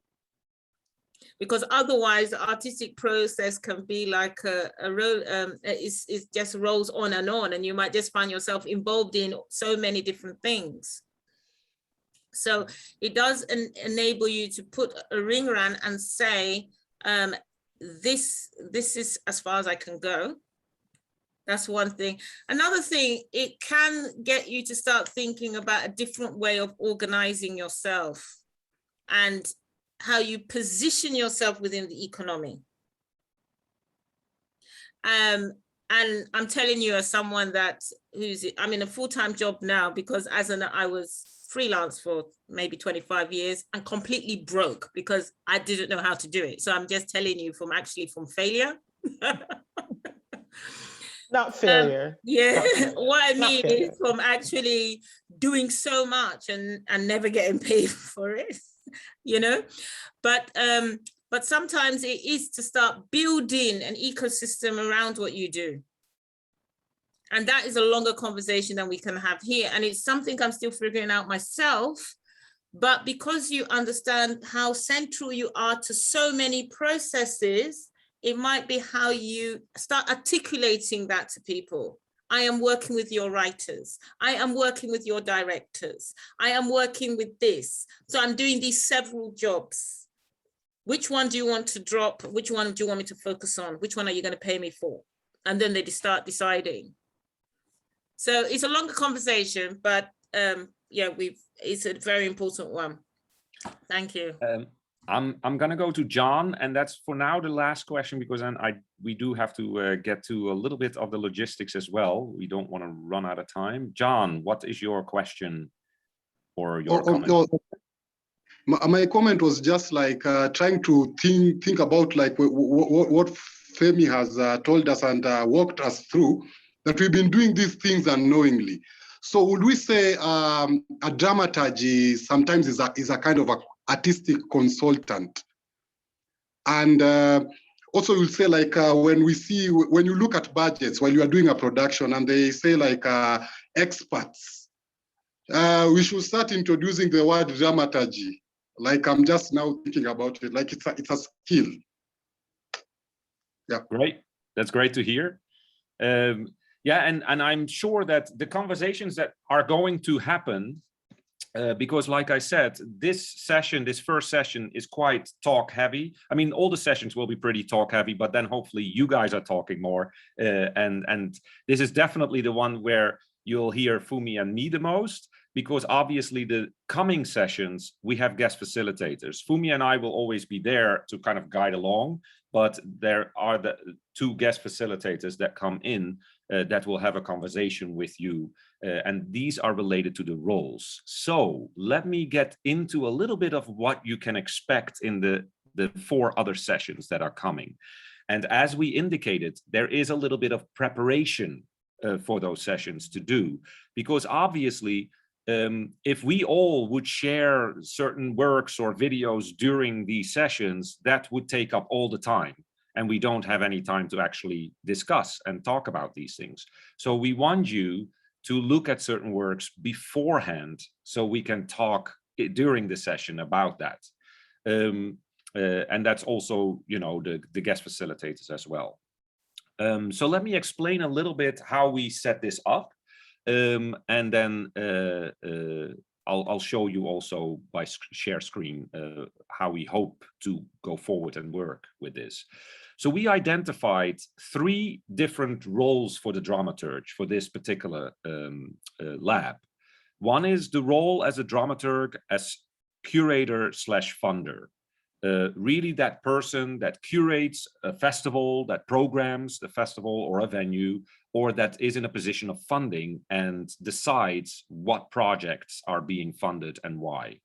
Because otherwise the artistic process can be like a roll, it just rolls on, and you might just find yourself involved in so many different things. So it does enable you to put a ring around and say, this is as far as I can go. That's one thing. Another thing, it can get you to start thinking about a different way of organizing yourself and how you position yourself within the economy. And I'm telling you, as someone I'm in a full-time job now, because I was freelance for maybe 25 years and completely broke because I didn't know how to do it. So I'm just telling you from failure. Not failure. Yeah, Not failure. what I mean is from actually doing so much and never getting paid for it, you know. But sometimes it is to start building an ecosystem around what you do. And that is a longer conversation than we can have here. And it's something I'm still figuring out myself. But because you understand how central you are to so many processes, it might be how you start articulating that to people. I am working with your writers. I am working with your directors. I am working with this. So I'm doing these several jobs. Which one do you want to drop? Which one do you want me to focus on? Which one are you going to pay me for? And then they start deciding. So it's a longer conversation, but yeah, it's a very important one. Thank you. I'm gonna go to John, and that's for now the last question, because then we do have to get to a little bit of the logistics as well. We don't want to run out of time. John, what is your question or your comment? My comment was just like trying to think about like what Femi has told us and walked us through, that we've been doing these things unknowingly. So would we say a dramaturgy sometimes is a kind of a artistic consultant? And also we'll say like when you look at budgets while you are doing a production and they say like experts, we should start introducing the word dramaturgy. Like I'm just now thinking about it, like it's a skill. Yeah. Great, that's great to hear. Yeah, and I'm sure that the conversations that are going to happen, because like I said, this first session is quite talk heavy. I mean, all the sessions will be pretty talk heavy, but then hopefully you guys are talking more. And this is definitely the one where you'll hear Fumi and me the most. because obviously the coming sessions, we have guest facilitators. Fumi and I will always be there to kind of guide along, but there are the 2 guest facilitators that come in that will have a conversation with you. And these are related to the roles. So let me get into a little bit of what you can expect in the 4 other sessions that are coming. And as we indicated, there is a little bit of preparation for those sessions to do, because obviously, if we all would share certain works or videos during these sessions, that would take up all the time. And we don't have any time to actually discuss and talk about these things. So we want you to look at certain works beforehand so we can talk during the session about that. And that's also, you know, the guest facilitators as well. So let me explain a little bit how we set this up. And then I'll show you also by share screen how we hope to go forward and work with this. So we identified 3 different roles for the dramaturg for this particular lab. One is the role as a dramaturg, as curator / funder. Really that person that curates a festival, that programs the festival or a venue, or that is in a position of funding and decides what projects are being funded and why.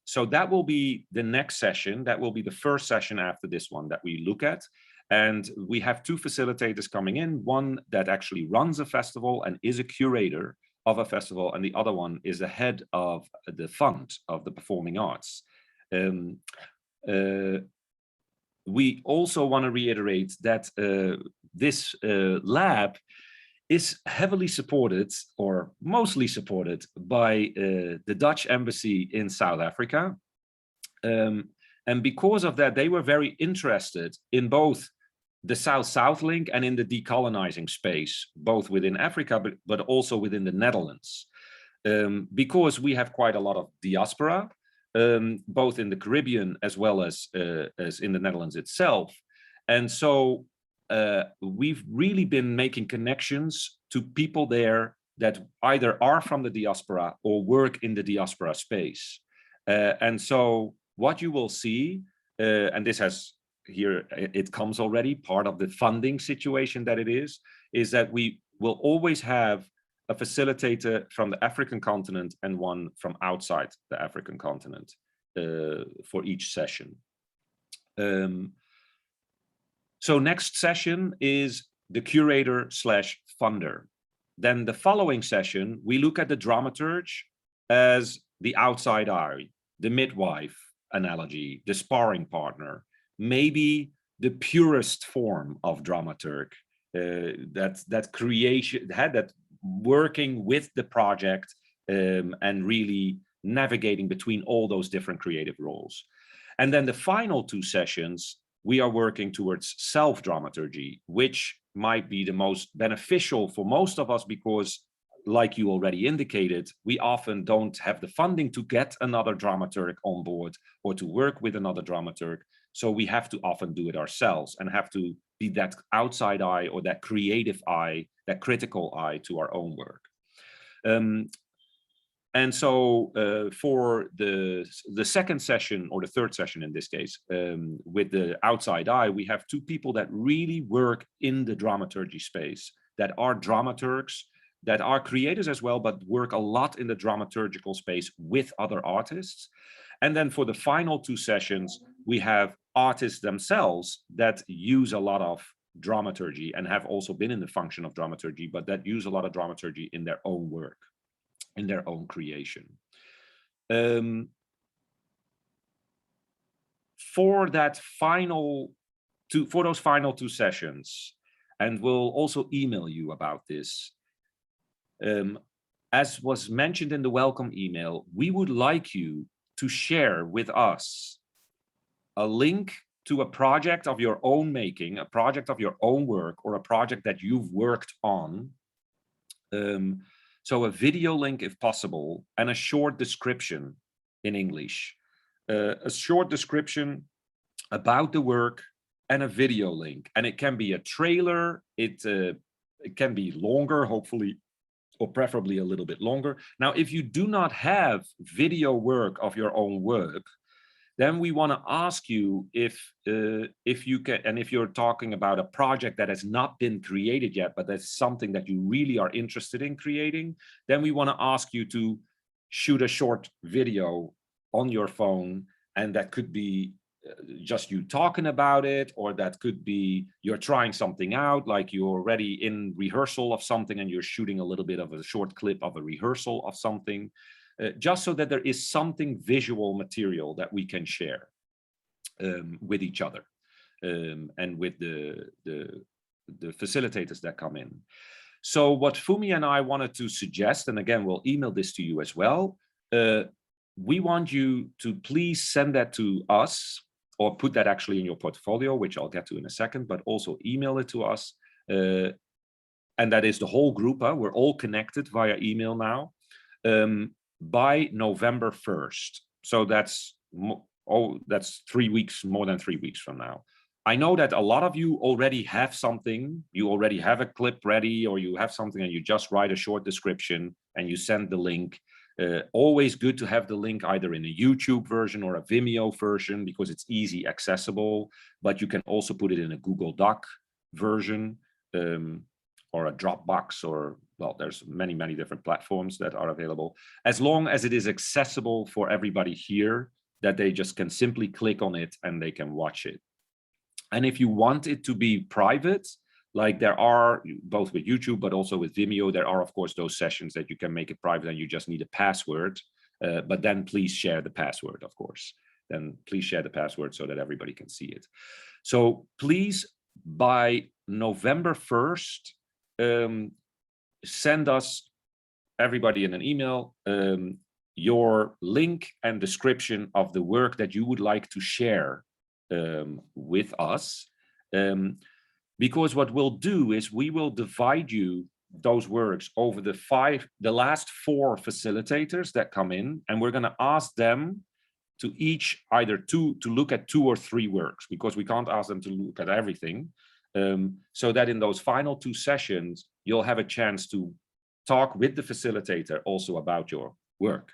So that will be the next session. That will be the first session after this one that we look at. And we have 2 facilitators coming in, one that actually runs a festival and is a curator of a festival, and the other one is the head of the fund of the performing arts. We also want to reiterate that this lab is heavily supported, or mostly supported, by the Dutch embassy in South Africa. And because of that, they were very interested in both the South-South link and in the decolonizing space, both within Africa, but also within the Netherlands. Because we have quite a lot of diaspora, both in the Caribbean as well as in the Netherlands itself. And so we've really been making connections to people there that either are from the diaspora or work in the diaspora space. And so what you will see, and this has here, it comes already, part of the funding situation that it is that we will always have a facilitator from the African continent and one from outside the African continent for each session. So next session is the curator / funder. Then the following session, we look at the dramaturg as the outside eye, the midwife analogy, the sparring partner, maybe the purest form of dramaturg, that creation, that working with the project and really navigating between all those different creative roles. And then the final 2 sessions, we are working towards self-dramaturgy, which might be the most beneficial for most of us because, like you already indicated, we often don't have the funding to get another dramaturg on board or to work with another dramaturg. So we have to often do it ourselves and have to be that outside eye or that creative eye, that critical eye to our own work. And so for the second session, or the third session in this case, with the outside eye, we have 2 people that really work in the dramaturgy space, that are dramaturgs, that are creators as well, but work a lot in the dramaturgical space with other artists. And then for the final 2 sessions, we have artists themselves that use a lot of dramaturgy and have also been in the function of dramaturgy, but that use a lot of dramaturgy in their own work, in their own creation. For those final 2 sessions, and we'll also email you about this, as was mentioned in the welcome email, we would like you to share with us a link to a project of your own making, a project of your own work, or a project that you've worked on. So a video link if possible, and a short description in English. A short description about the work and a video link. And it can be a trailer, it can be longer, hopefully or preferably a little bit longer. Now, if you do not have video work of your own work, then we want to ask you if you can, and if you're talking about a project that has not been created yet, but that's something that you really are interested in creating, then we want to ask you to shoot a short video on your phone, and that could be just you talking about it, or that could be you're trying something out, like you're already in rehearsal of something and you're shooting a little bit of a short clip of a rehearsal of something, just so that there is something visual material that we can share with each other and with the facilitators that come in. So what Fumi and I wanted to suggest, and again, we'll email this to you as well, we want you to please send that to us, or put that actually in your portfolio, which I'll get to in a second, but also email it to us. And that is the whole group. We're all connected via email now, by November 1st. So that's 3 weeks, more than 3 weeks from now. I know that a lot of you already have something, you already have a clip ready, or you have something and you just write a short description and you send the link. Always good to have the link either in a YouTube version or a Vimeo version, because it's easy accessible, but you can also put it in a Google Doc version, or a Dropbox, or, well, there's many, many different platforms that are available, as long as it is accessible for everybody here, that they just can simply click on it and they can watch it. And if you want it to be private, like there are both with YouTube, but also with Vimeo, there are, of course, those sessions that you can make it private and you just need a password. But then please share the password, of course. Then please share the password so that everybody can see it. So please, by November 1st, send us, everybody, in an email, your link and description of the work that you would like to share with us. Because what we'll do is we will divide you those works over the last 4 facilitators that come in, and we're going to ask them to each to look at 2 or 3 works, because we can't ask them to look at everything. So that in those final 2 sessions, you'll have a chance to talk with the facilitator also about your work.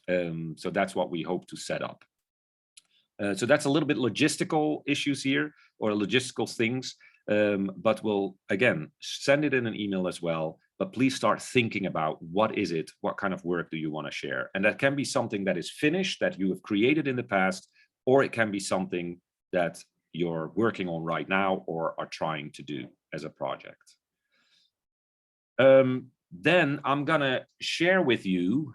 So that's what we hope to set up. So that's a little bit logistical issues here, or logistical things. But we'll, again, send it in an email as well. But please start thinking about what is it, what kind of work do you want to share? And that can be something that is finished, that you have created in the past, or it can be something that you're working on right now or are trying to do as a project. Then I'm going to share with you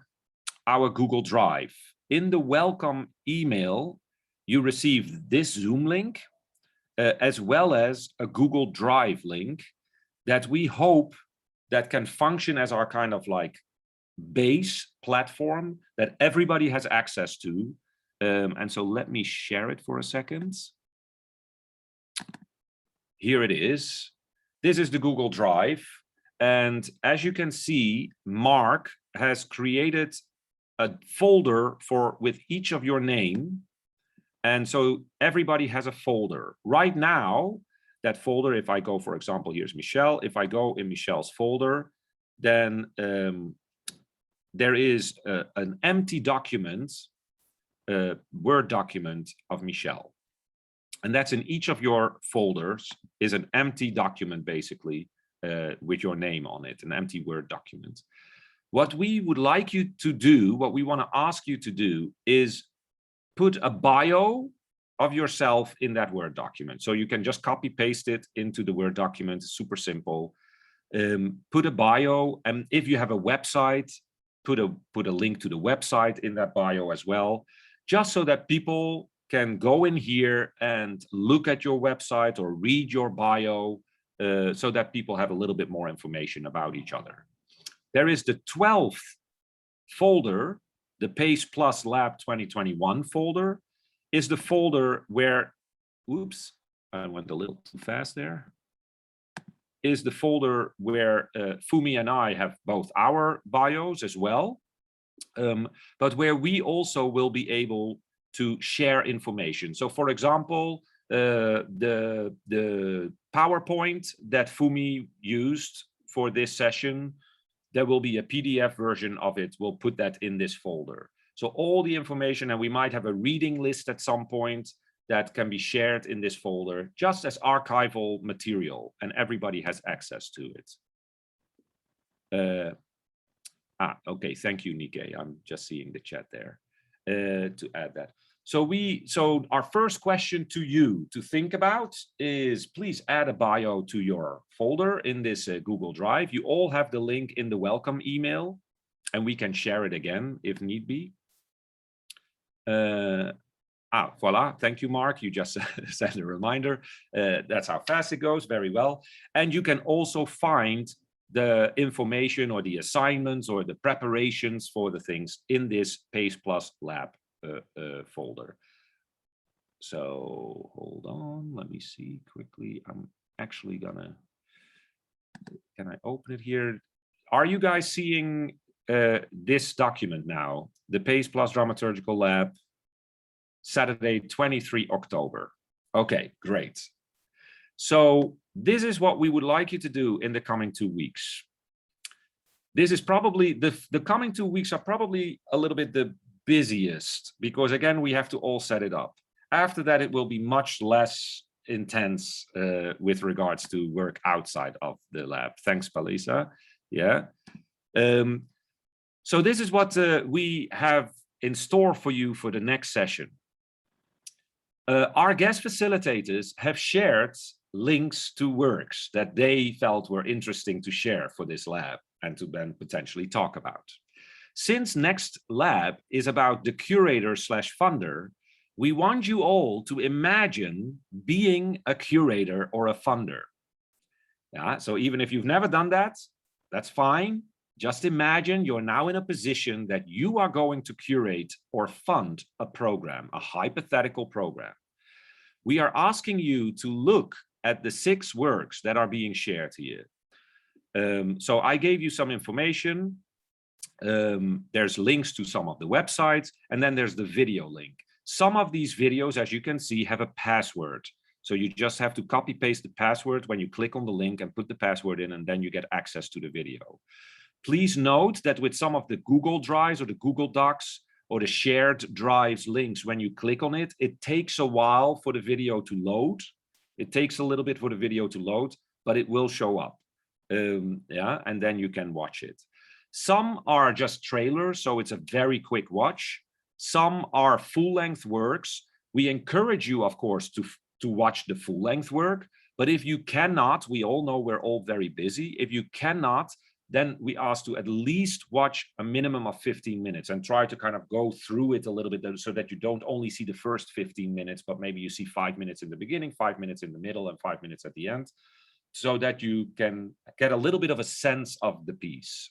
our Google Drive. In the welcome email, you receive this Zoom link, as well as a Google Drive link that we hope that can function as our kind of like base platform that everybody has access to. And so let me share it for a second. Here it is. This is the Google Drive. And as you can see, Mark has created a folder with each of your name. And so everybody has a folder. Right now, that folder, if I go, for example, here's Michelle. If I go in Michelle's folder, then there is an empty document, Word document of Michelle. And that's in each of your folders is an empty document, basically, with your name on it, an empty Word document. What we would like you to do, what we want to ask you to do, is put a bio of yourself in that Word document. So you can just copy paste it into the Word document, it's super simple. Put a bio, and if you have a website, put a link to the website in that bio as well, just so that people can go in here and look at your website or read your bio, so that people have a little bit more information about each other. There is the 12th folder, the PACE Plus Lab 2021 folder, is the folder where, oops, I went a little too fast there, is the folder where Fumi and I have both our bios as well, but where we also will be able to share information. So for example, the PowerPoint that Fumi used for this session there will be a PDF version of it. We'll put that in this folder. So all the information, and we might have a reading list at some point that can be shared in this folder, just as archival material, and everybody has access to it. Okay, thank you, Nikkei. I'm just seeing the chat there to add that. So our first question to you to think about is, please add a bio to your folder in this Google Drive. You all have the link in the welcome email, and we can share it again if need be. Voila, thank you, Mark. You just sent a reminder. That's how fast it goes, very well. And you can also find the information or the assignments or the preparations for the things in this PACE Plus Lab folder. So hold on, let me see quickly. I'm actually gonna, can I open it here? Are you guys seeing this document now? The PACE Plus Dramaturgical Lab, Saturday, 23 October. Okay, great. So this is what we would like you to do in the coming 2 weeks. This is probably, the coming 2 weeks are probably a little bit the busiest, because again, we have to all set it up. After that, it will be much less intense with regards to work outside of the lab. Thanks, Palisa. Yeah. So this is what we have in store for you for the next session. Our guest facilitators have shared links to works that they felt were interesting to share for this lab and to then potentially talk about. Since next lab is about the curator / funder, we want you all to imagine being a curator or a funder. Yeah, so even if you've never done that, that's fine. Just imagine you're now in a position that you are going to curate or fund a program, a hypothetical program. We are asking you to look at the 6 works that are being shared here. So I gave you some information. There's links to some of the websites, and then there's the video link. Some of these videos, as you can see, have a password. So you just have to copy paste the password when you click on the link and put the password in, and then you get access to the video. Please note that with some of the Google Drives or the Google Docs or the shared drives links, when you click on it, it takes a while for the video to load. It takes a little bit for the video to load, but it will show up. Yeah, and then you can watch it. Some are just trailers, so it's a very quick watch. Some are full-length works. We encourage you, of course, to watch the full-length work, but if you cannot, we all know we're all very busy. If you cannot, then we ask to at least watch a minimum of 15 minutes and try to kind of go through it a little bit so that you don't only see the first 15 minutes, but maybe you see 5 minutes in the beginning, 5 minutes in the middle, and 5 minutes at the end, so that you can get a little bit of a sense of the piece.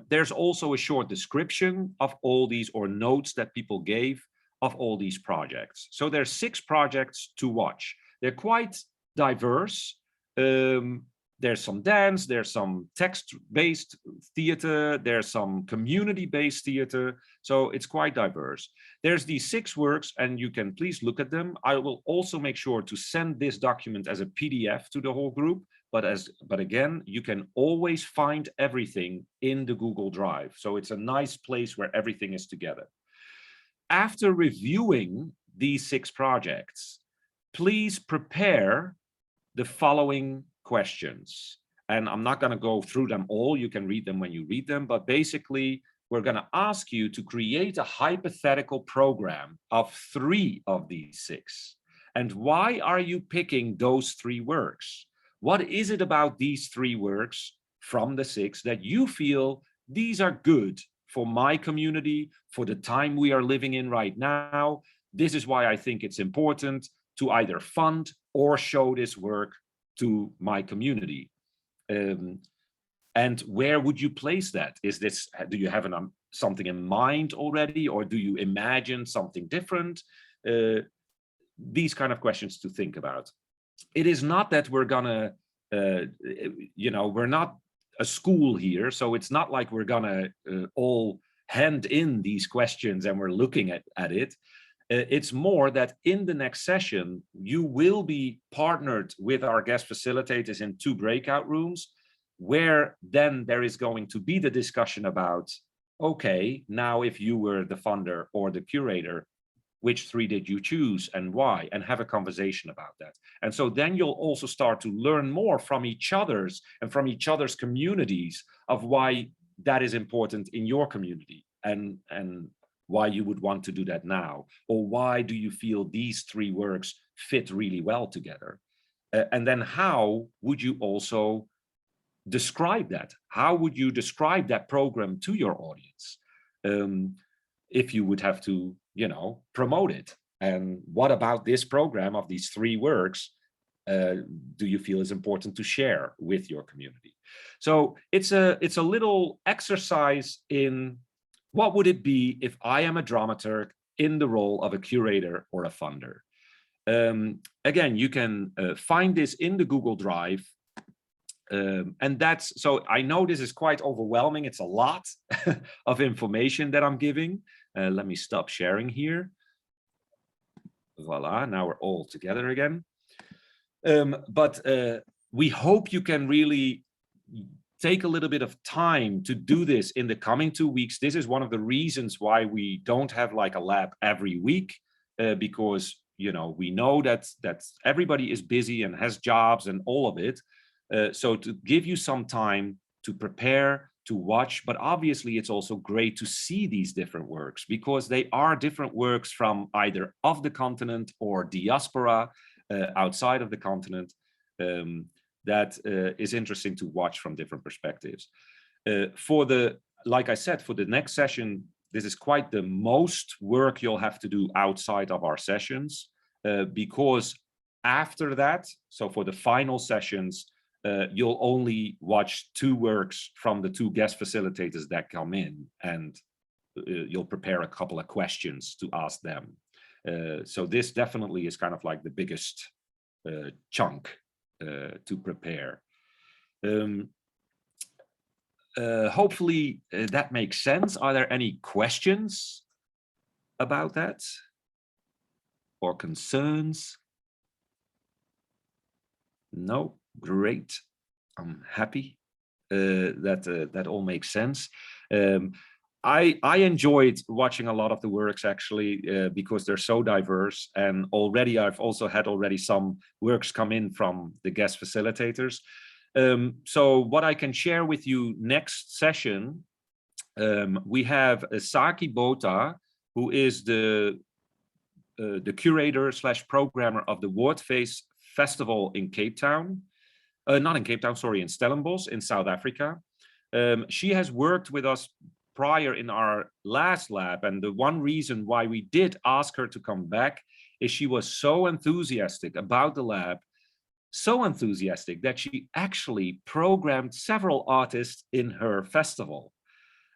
There's also a short description of all these, or notes that people gave of all these projects. So there's 6 projects to watch. They're quite diverse. There's some dance, there's some text-based theater, there's some community-based theater. So it's quite diverse. There's these 6 works, and you can please look at them. I will also make sure to send this document as a PDF to the whole group. But again, you can always find everything in the Google Drive. So it's a nice place where everything is together. After reviewing these 6 projects, please prepare the following questions. And I'm not going to go through them all. You can read them when you read them. But basically, we're going to ask you to create a hypothetical program of 3 of these 6. And why are you picking those 3 works? What is it about these 3 works from the 6 that you feel these are good for my community, for the time we are living in right now? This is why I think it's important to either fund or show this work to my community. And where would you place that? Is this, do you have something in mind already, or do you imagine something different? These kind of questions to think about. It is not that we're gonna, we're not a school here, so it's not like we're gonna all hand in these questions and we're looking at it. It's more that in the next session, you will be partnered with our guest facilitators in 2 breakout rooms. where then there is going to be the discussion about, okay, now if you were the funder or the curator, which 3 did you choose and why, and have a conversation about that. And so then you'll also start to learn more from each other's and from each other's communities of why that is important in your community, and why you would want to do that now, or why do you feel these 3 works fit really well together. And then how would you also describe that? How would you describe that program to your audience? If you would have to, you know, promote it. And what about this program of these 3 works do you feel is important to share with your community? So it's a little exercise in what would it be if I am a dramaturg in the role of a curator or a funder. Again, you can find this in the Google Drive. And that's, so I know this is quite overwhelming. It's a lot of information that I'm giving. Let me stop sharing here. Voila, now we're all together again. But we hope you can really take a little bit of time to do this in the coming 2 weeks. This is one of the reasons why we don't have like a lab every week, because, you know, we know that everybody is busy and has jobs and all of it. So to give you some time to prepare, to watch, but obviously it's also great to see these different works, because they are different works from either of the continent or diaspora outside of the continent. That is interesting to watch from different perspectives. Like I said, for the next session, this is quite the most work you'll have to do outside of our sessions, because after that, so for the final sessions, you'll only watch 2 works from the 2 guest facilitators that come in, and you'll prepare a couple of questions to ask them. So this definitely is kind of like the biggest chunk to prepare. Hopefully that makes sense. Are there any questions about that or concerns? No, great. I'm happy that all makes sense. I enjoyed watching a lot of the works actually, because they're so diverse, and already I've also had some works come in from the guest facilitators. So what I can share with you next session, we have Saki Bota, who is the curator / programmer of the Woordfeest Festival in Cape Town. Not in Cape Town, sorry, in Stellenbosch in South Africa. She has worked with us prior in our last lab, and the one reason why we did ask her to come back is she was so enthusiastic about the lab, so enthusiastic that she actually programmed several artists in her festival.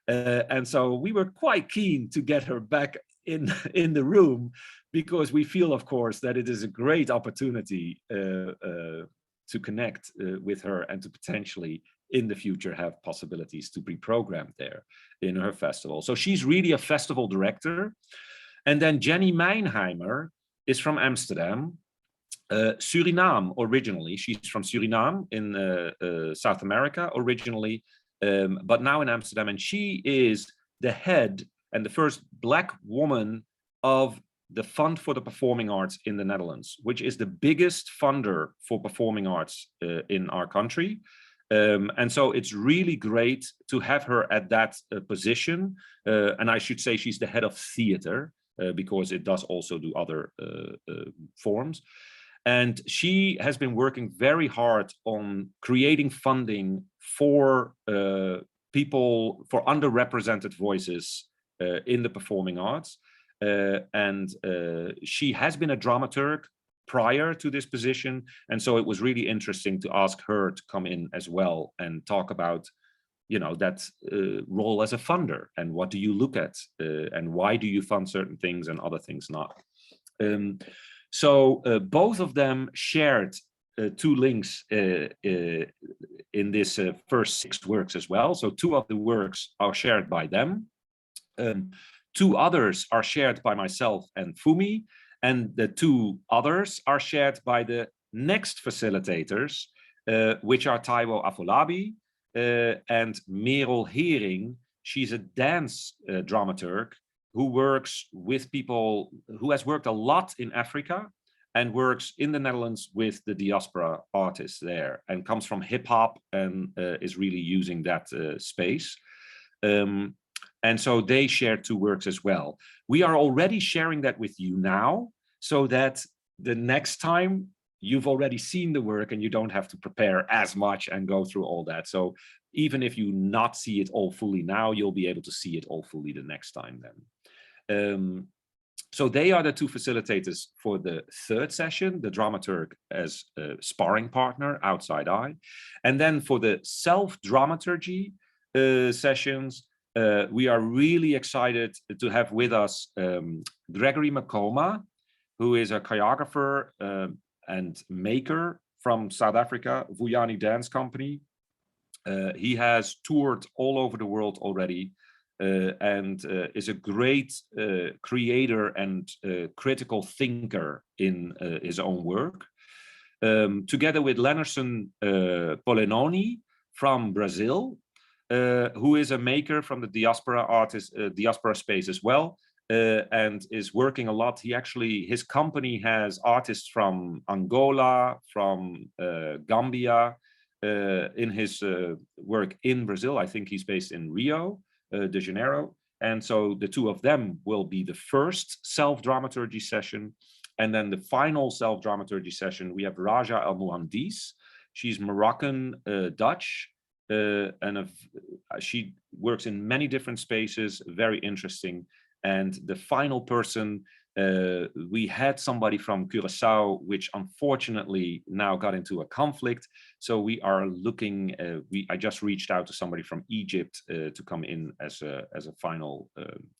And so we were quite keen to get her back in the room, because we feel, of course, that it is a great opportunity to connect with her and to potentially in the future have possibilities to be programmed there in her festival. So she's really a festival director. And then Jenny Meinheimer is from Amsterdam, Suriname originally. She's from Suriname in South America originally, but now in Amsterdam. And she is the head and the first Black woman of the Fund for the Performing Arts in the Netherlands, which is the biggest funder for performing arts in our country. And so it's really great to have her at that position. And I should say she's the head of theater, because it does also do other forms. And she has been working very hard on creating funding for people, for underrepresented voices in the performing arts. And she has been a dramaturg prior to this position. And so it was really interesting to ask her to come in as well and talk about, you know, that role as a funder, and what do you look at, and why do you fund certain things and other things not. So both of them shared 2 links in this first 6 works as well. So 2 of the works are shared by them. 2 others are shared by myself and Fumi, and the 2 others are shared by the next facilitators, which are Taiwo Afolabi and Merel Hering, she's a dance dramaturg who works with people, who has worked a lot in Africa and works in the Netherlands with the diaspora artists there, and comes from hip hop and is really using that space. And so they share 2 works as well. We are already sharing that with you now, so that the next time you've already seen the work and you don't have to prepare as much and go through all that. So even if you not see it all fully now, you'll be able to see it all fully the next time then. So they are the 2 facilitators for the 3rd session, the dramaturg as a sparring partner, outside eye. And then for the self-dramaturgy sessions, we are really excited to have with us Gregory Makoma, who is a choreographer and maker from South Africa, Vuyani Dance Company. He has toured all over the world already, and is a great creator and critical thinker in his own work. Together with Lennerson Polenoni from Brazil, who is a maker from the diaspora space as well, and is working a lot. His company has artists from Angola, from Gambia, in his work in Brazil. I think he's based in Rio de Janeiro. And so the 2 of them will be the first self-dramaturgy session. And then the final self-dramaturgy session, we have Raja El Muhandis. She's Moroccan Dutch, and she works in many different spaces, very interesting. And the final person, we had somebody from Curacao, which unfortunately now got into a conflict. So we are looking, I just reached out to somebody from Egypt to come in as a final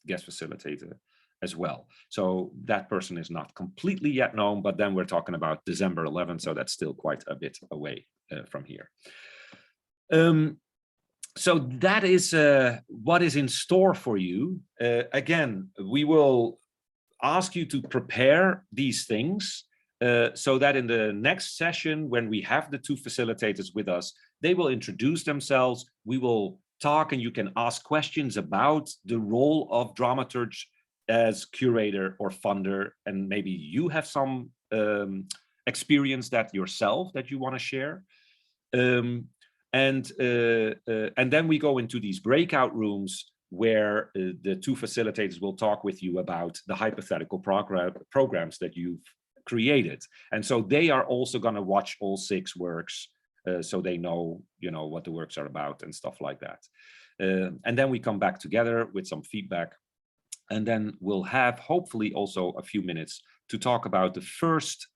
guest facilitator as well. So that person is not completely yet known, but then we're talking about December 11th. So that's still quite a bit away from here. So that is what is in store for you. Again, we will ask you to prepare these things so that in the next session, when we have the 2 facilitators with us, they will introduce themselves. We will talk and you can ask questions about the role of dramaturge as curator or funder. And maybe you have some experience that yourself that you want to share. And then we go into these breakout rooms where the 2 facilitators will talk with you about the hypothetical programs that you've created. And so they are also going to watch all 6 works, so they know, what the works are about and stuff like that. And then we come back together with some feedback. And then we'll have hopefully also a few minutes to talk about the first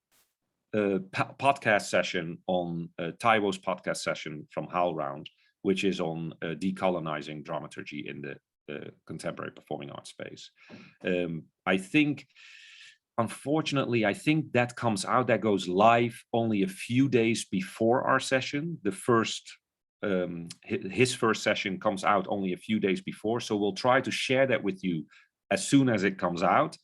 podcast session on Taiwo's podcast session from HowlRound, which is on decolonizing dramaturgy in the contemporary performing arts space. I think, unfortunately, that comes out, that goes live only a few days before our session. The first, his first session comes out only a few days before. So we'll try to share that with you as soon as it comes out.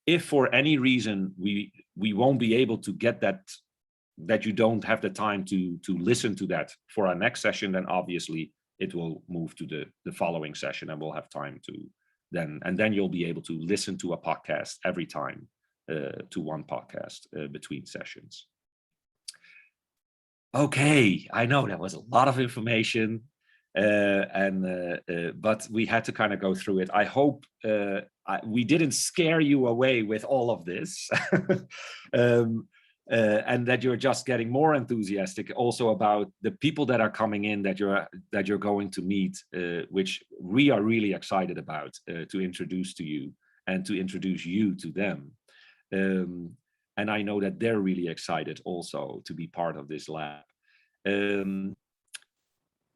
If for any reason we won't be able to get that you don't have the time to listen to that for our next session, then obviously it will move to the following session and we'll have time to then you'll be able to listen to a podcast every time, to one podcast between sessions. Okay, I know that was a lot of information, but we had to kind of go through it. I hope we didn't scare you away with all of this. And that you're just getting more enthusiastic also about the people that are coming in that you're going to meet, which we are really excited about to introduce to you and to introduce you to them. And I know that they're really excited also to be part of this lab.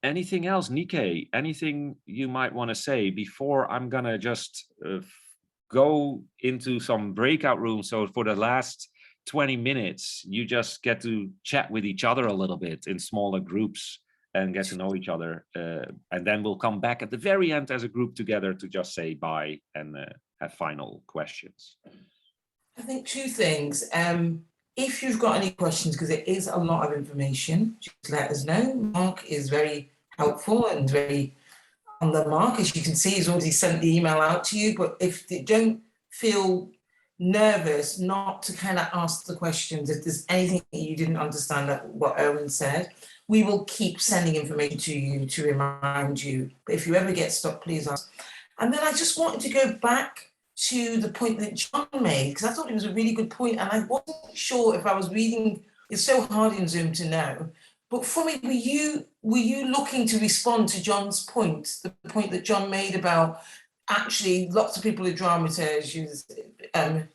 Anything else, Nikkei? Anything you might want to say before I'm gonna just go into some breakout rooms? So for the last 20 minutes, you just get to chat with each other a little bit in smaller groups and get to know each other. And then we'll come back at the very end as a group together to just say bye and have final questions. I think 2 things. If you've got any questions, because it is a lot of information, just let us know. Mark is very helpful and very on the mark. As you can see, he's already sent the email out to you, but if you don't feel nervous not to kind of ask the questions, if there's anything that you didn't understand that what Owen said, we will keep sending information to you to remind you. But if you ever get stuck, please ask. And then I just wanted to go back to the point that John made, because I thought it was a really good point, and I wasn't sure if I was reading. It's so hard in Zoom to know. But for me, were you looking to respond to John's point, the point that John made about actually lots of people who dramaturge use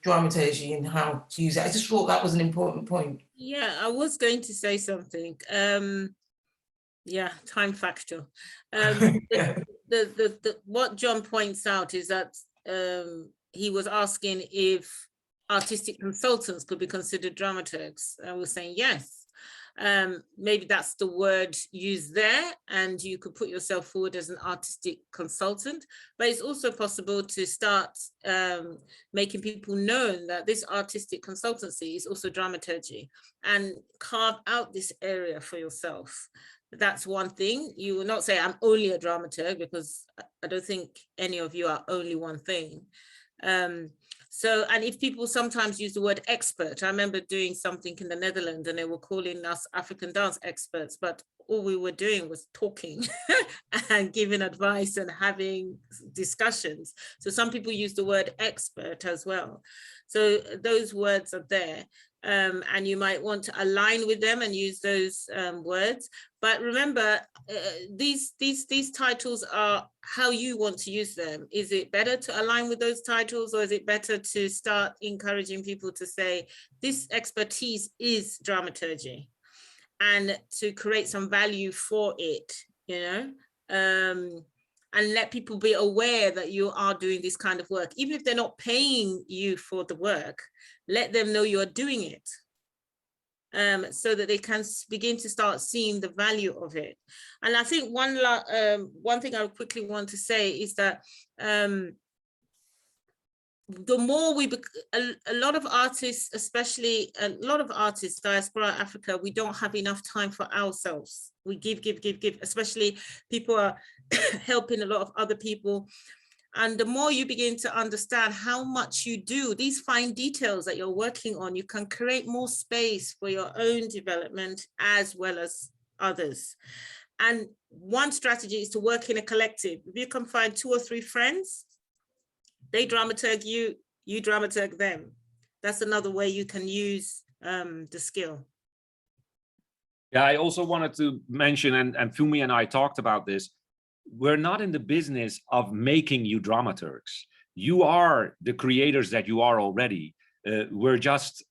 dramaturgy and how to use it? I just thought that was an important point. Yeah, I was going to say something. Yeah, time factor. What John points out is that he was asking if artistic consultants could be considered dramaturgs. I was saying yes. Maybe that's the word used there, and you could put yourself forward as an artistic consultant, but it's also possible to start making people know that this artistic consultancy is also dramaturgy, and carve out this area for yourself. That's one thing. You will not say I'm only a dramaturg, because I don't think any of you are only one thing. So, and if people sometimes use the word expert, I remember doing something in the Netherlands and they were calling us African dance experts, but all we were doing was talking and giving advice and having discussions. So some people use the word expert as well. So those words are there. And you might want to align with them and use those words. But remember, these titles are how you want to use them. Is it better to align with those titles, or is it better to start encouraging people to say, this expertise is dramaturgy, and to create some value for it, you know? And let people be aware that you are doing this kind of work. Even if they're not paying you for the work, let them know you're doing it, so that they can begin to start seeing the value of it. And I think one thing I quickly want to say is that the more a lot of artists, especially a lot of artists, diaspora Africa, we don't have enough time for ourselves. We give, especially people are helping a lot of other people. And the more you begin to understand how much you do, these fine details that you're working on, you can create more space for your own development as well as others. And one strategy is to work in a collective. If you can find 2 or 3 friends, they dramaturg you, you dramaturg them. That's another way you can use the skill. Yeah, I also wanted to mention, and Fumi and I talked about this, we're not in the business of making you dramaturgs. You are the creators that you are already. We're just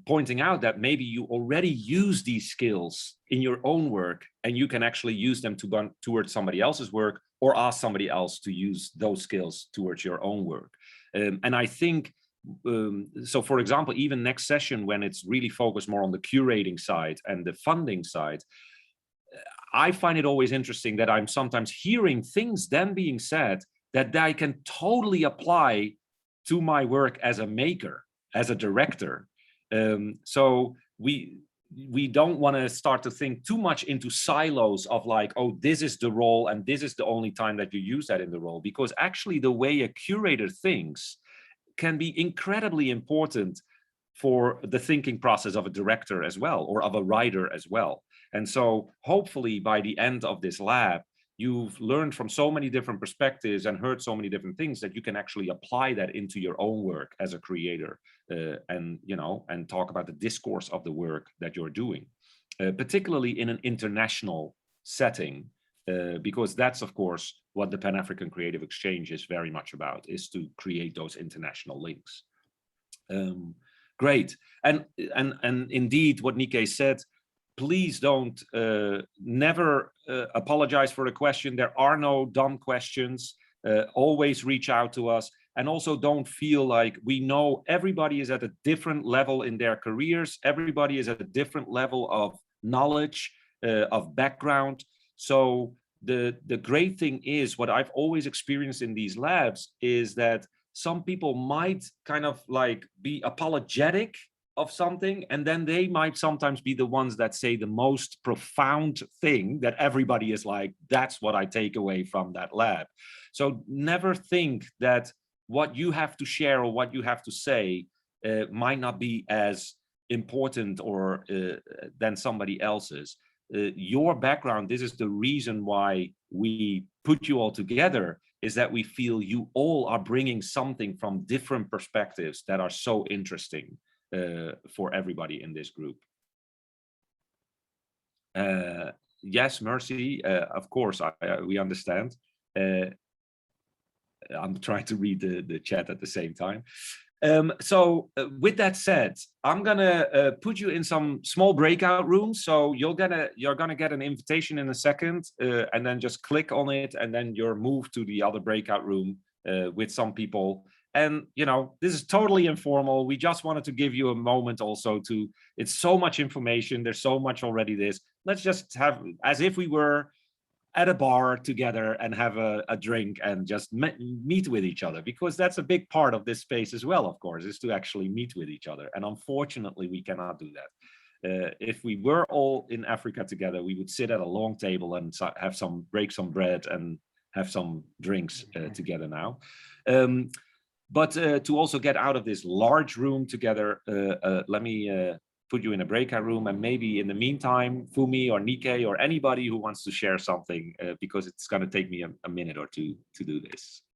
pointing out that maybe you already use these skills in your own work, and you can actually use them towards somebody else's work, or ask somebody else to use those skills towards your own work. And I think, so for example, even next session, when it's really focused more on the curating side and the funding side, I find it always interesting that I'm sometimes hearing things then being said that I can totally apply to my work as a maker, as a director. So we don't want to start to think too much into silos of like, oh, this is the role and this is the only time that you use that in the role, because actually the way a curator thinks can be incredibly important for the thinking process of a director as well, or of a writer as well. And so hopefully by the end of this lab, you've learned from so many different perspectives and heard so many different things that you can actually apply that into your own work as a creator, and, you know, and talk about the discourse of the work that you're doing, particularly in an international setting, because that's, of course, what the Pan-African Creative Exchange is very much about, is to create those international links. Great. And indeed, what Nike said, please don't never apologize for a question. There are no dumb questions. Always reach out to us. And also don't feel like, we know everybody is at a different level in their careers. Everybody is at a different level of knowledge, of background. So the great thing is, what I've always experienced in these labs is that some people might kind of like be apologetic of something, and then they might sometimes be the ones that say the most profound thing that everybody is like, that's what I take away from that lab. So never think that what you have to share or what you have to say might not be as important or than somebody else's. Your background, this is the reason why we put you all together, is that we feel you all are bringing something from different perspectives that are so interesting for everybody in this group. Yes, Mercy, of course, we understand. I'm trying to read the chat at the same time. So with that said, I'm gonna put you in some small breakout rooms. So you're gonna get an invitation in a second, and then just click on it, and then you're moved to the other breakout room with some people. And you know, this is totally informal. We just wanted to give you a moment also to. It's so much information. There's so much already. Let's just have as if we were at a bar together and have a drink and just meet with each other, because that's a big part of this space as well, of course, is to actually meet with each other. And unfortunately, we cannot do that. If we were all in Africa together, we would sit at a long table and have break some bread and have some drinks together now. But to also get out of this large room together, let me put you in a breakout room, and maybe in the meantime, Fumi or Nikkei or anybody who wants to share something, because it's going to take me a minute or two to do this.